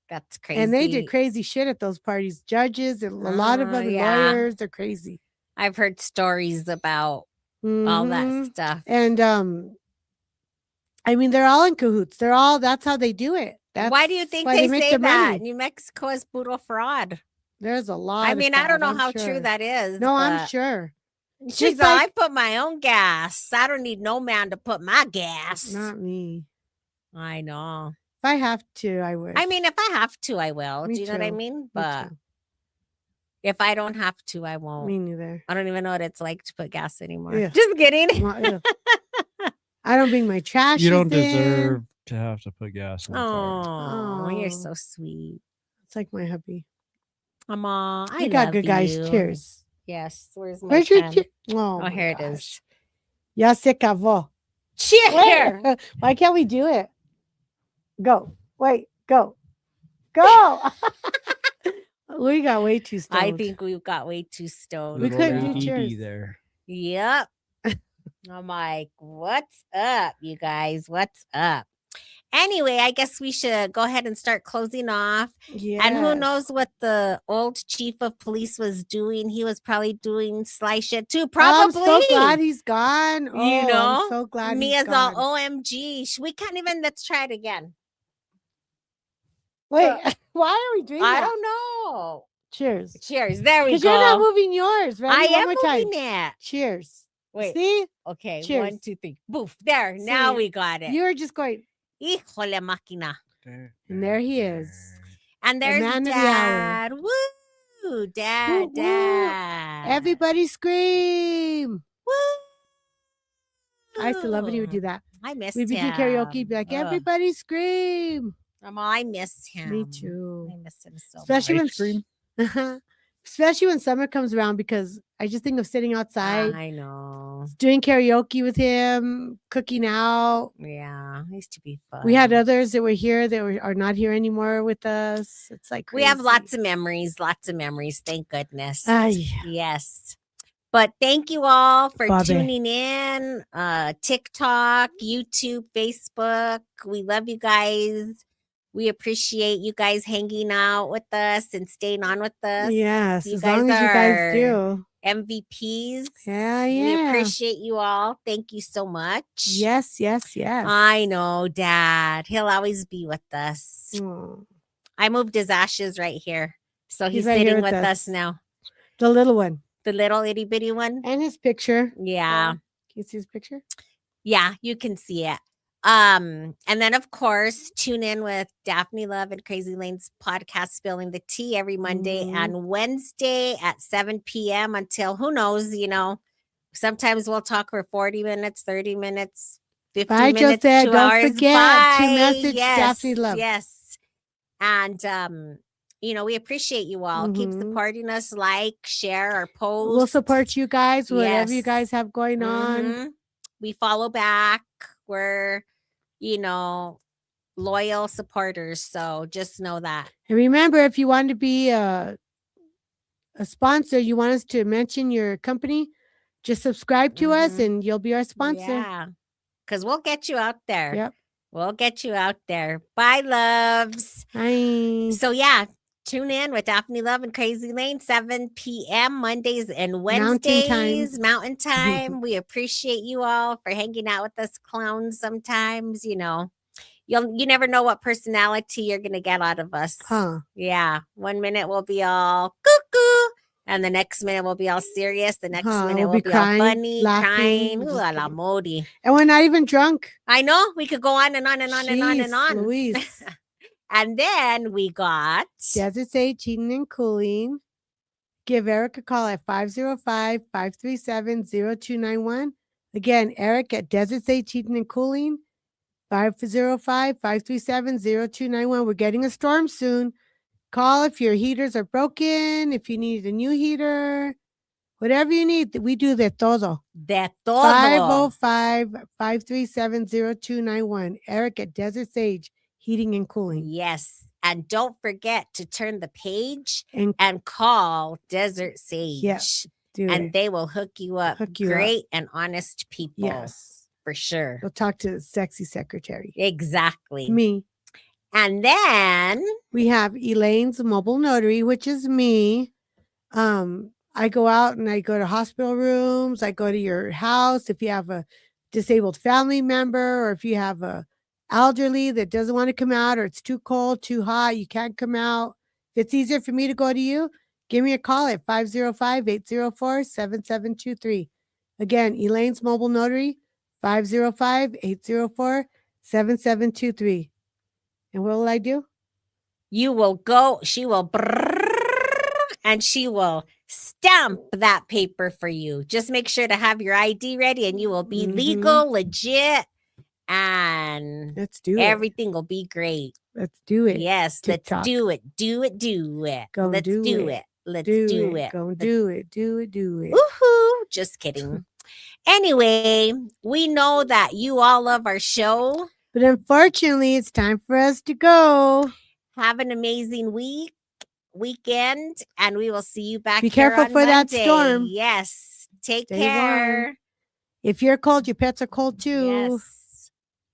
That's crazy. And they did crazy shit at those parties. Judges and a lot of them lawyers. They're crazy. I've heard stories about all that stuff. And I mean, they're all in cahoots. That's how they do it. Why do you think they say that? Money. New Mexico is puro fraud. There's a lot. I mean, I don't know how true that is. No, I'm sure. She's like, I put my own gas. I don't need no man to put my gas. Not me. I know. If I have to, I would. I mean, if I have to, I will. Do you know what I mean? But if I don't have to, I won't. Me neither. I don't even know what it's like to put gas anymore. Yeah. Just kidding. I don't bring my trash. You don't deserve to have to put gas in the car. Oh, you're so sweet. It's like my hubby. Mama, I got good guys. Cheers. Yes. Where's your cheers? Oh, here it is. Ya se acabó. Cheers. Why can't we do it? Go. Wait. Go. We got way too stoned. I think we got way too stoned. We couldn't do cheers there. Yep. I'm like, what's up, you guys? What's up? Anyway, I guess we should go ahead and start closing off. Yes. And who knows what the old chief of police was doing? He was probably doing sly shit too. Probably. I'm so glad he's gone. You know, I'm so glad me he's as gone. all OMG. We can't even. Let's try it again. Wait, why are we doing that? I don't know. Cheers. Cheers. There we go. Because you're not moving yours. Ready? I am moving it. Cheers. Wait. See? Okay. Cheers. 1, 2, 3. Boof. There. See? Now we got it. You were just going. Híjole máquina. And there he is. And there's Dad. Woo! Dad, Dad. Everybody scream. Woo! I used to love it. He would do that. I miss him. We'd be doing karaoke, be like, everybody scream. I miss him. Me too. I miss him so Especially much. When scream. Especially when summer comes around, because I just think of sitting outside. I know. Doing karaoke with him, cooking out. Yeah, it used to be fun. We had others that were here that are not here anymore with us. It's like crazy. We have lots of memories. Thank goodness. Yes. But thank you all for tuning in. TikTok, YouTube, Facebook. We love you guys. We appreciate you guys hanging out with us and staying on with us. Yes, as long as you guys do. MVPs. Yeah. We appreciate you all. Thank you so much. Yes. I know, Dad. He'll always be with us. I moved his ashes right here. So he's right sitting with us now. The little one. The little itty bitty one. And his picture. Yeah. Can you see his picture? Yeah, you can see it. And then of course, tune in with Daphne Love and Crazy Lane's podcast, Spilling the Tea, every Monday and Wednesday at 7 p.m. until who knows, sometimes we'll talk for 40 minutes, 30 minutes, 50 minutes, 2 don't hours. Forget to message Daphne Love. Yes. And we appreciate you all. Keep supporting us, share our posts. We'll support you guys, whatever you guys have going on. We follow back. We're, loyal supporters. So just know that. And remember, if you want to be a sponsor, you want us to mention your company, just subscribe to us and you'll be our sponsor. Yeah. Because we'll get you out there. Yep. We'll get you out there. Bye, loves. Hi. So, tune in with Daphne Love and Crazy Lane, 7 p.m. Mondays and Wednesdays, Mountain Time. We appreciate you all for hanging out with us clowns sometimes. You never know what personality you're going to get out of us. Huh. Yeah. 1 minute we'll be all cuckoo. And the next minute we'll be all serious. The next minute we'll be crying, all funny, laughing, crying. Ooh, a la modi. And we're not even drunk. I know. We could go on and on and on and on and on. Louise. And then we got Desert Sage Heating and Cooling. Give Eric a call at 505-537-0291. Again, Eric at Desert Sage Heating and Cooling. 505-537-0291. We're getting a storm soon. Call if your heaters are broken, if you need a new heater, whatever you need. We do de todo. De todo. 505-537-0291. Eric at Desert Sage Heating and Cooling. Yes. And don't forget to turn the page and call Desert Sage. Yes. And they will hook you up. Great and honest people. Yes. For sure. We'll talk to the sexy secretary. Exactly. Me. And then we have Elaine's Mobile Notary, which is me. I go out and I go to hospital rooms. I go to your house. If you have a disabled family member, or if you have a elderly that doesn't want to come out, or it's too cold, too hot, you can't come out. If it's easier for me to go to you, give me a call at 505-804-7723. Again, Elaine's Mobile Notary, 505-804-7723. And what will I do? You will go, she will, and she will stamp that paper for you. Just make sure to have your ID ready, and you will be legal, legit, and let's do it. Everything will be great. Let's do it. Yes, TikTok. Let's do it. Do it. Do it. Go let's do it. Let's do it. Go do it. Do it. Do it. Woohoo! Just kidding. Anyway, we know that you all love our show. But unfortunately, it's time for us to go. Have an amazing weekend, and we will see you back. Be careful for Monday. that storm. Yes. Take Stay care. warm. If you're cold, your pets are cold too. Yes.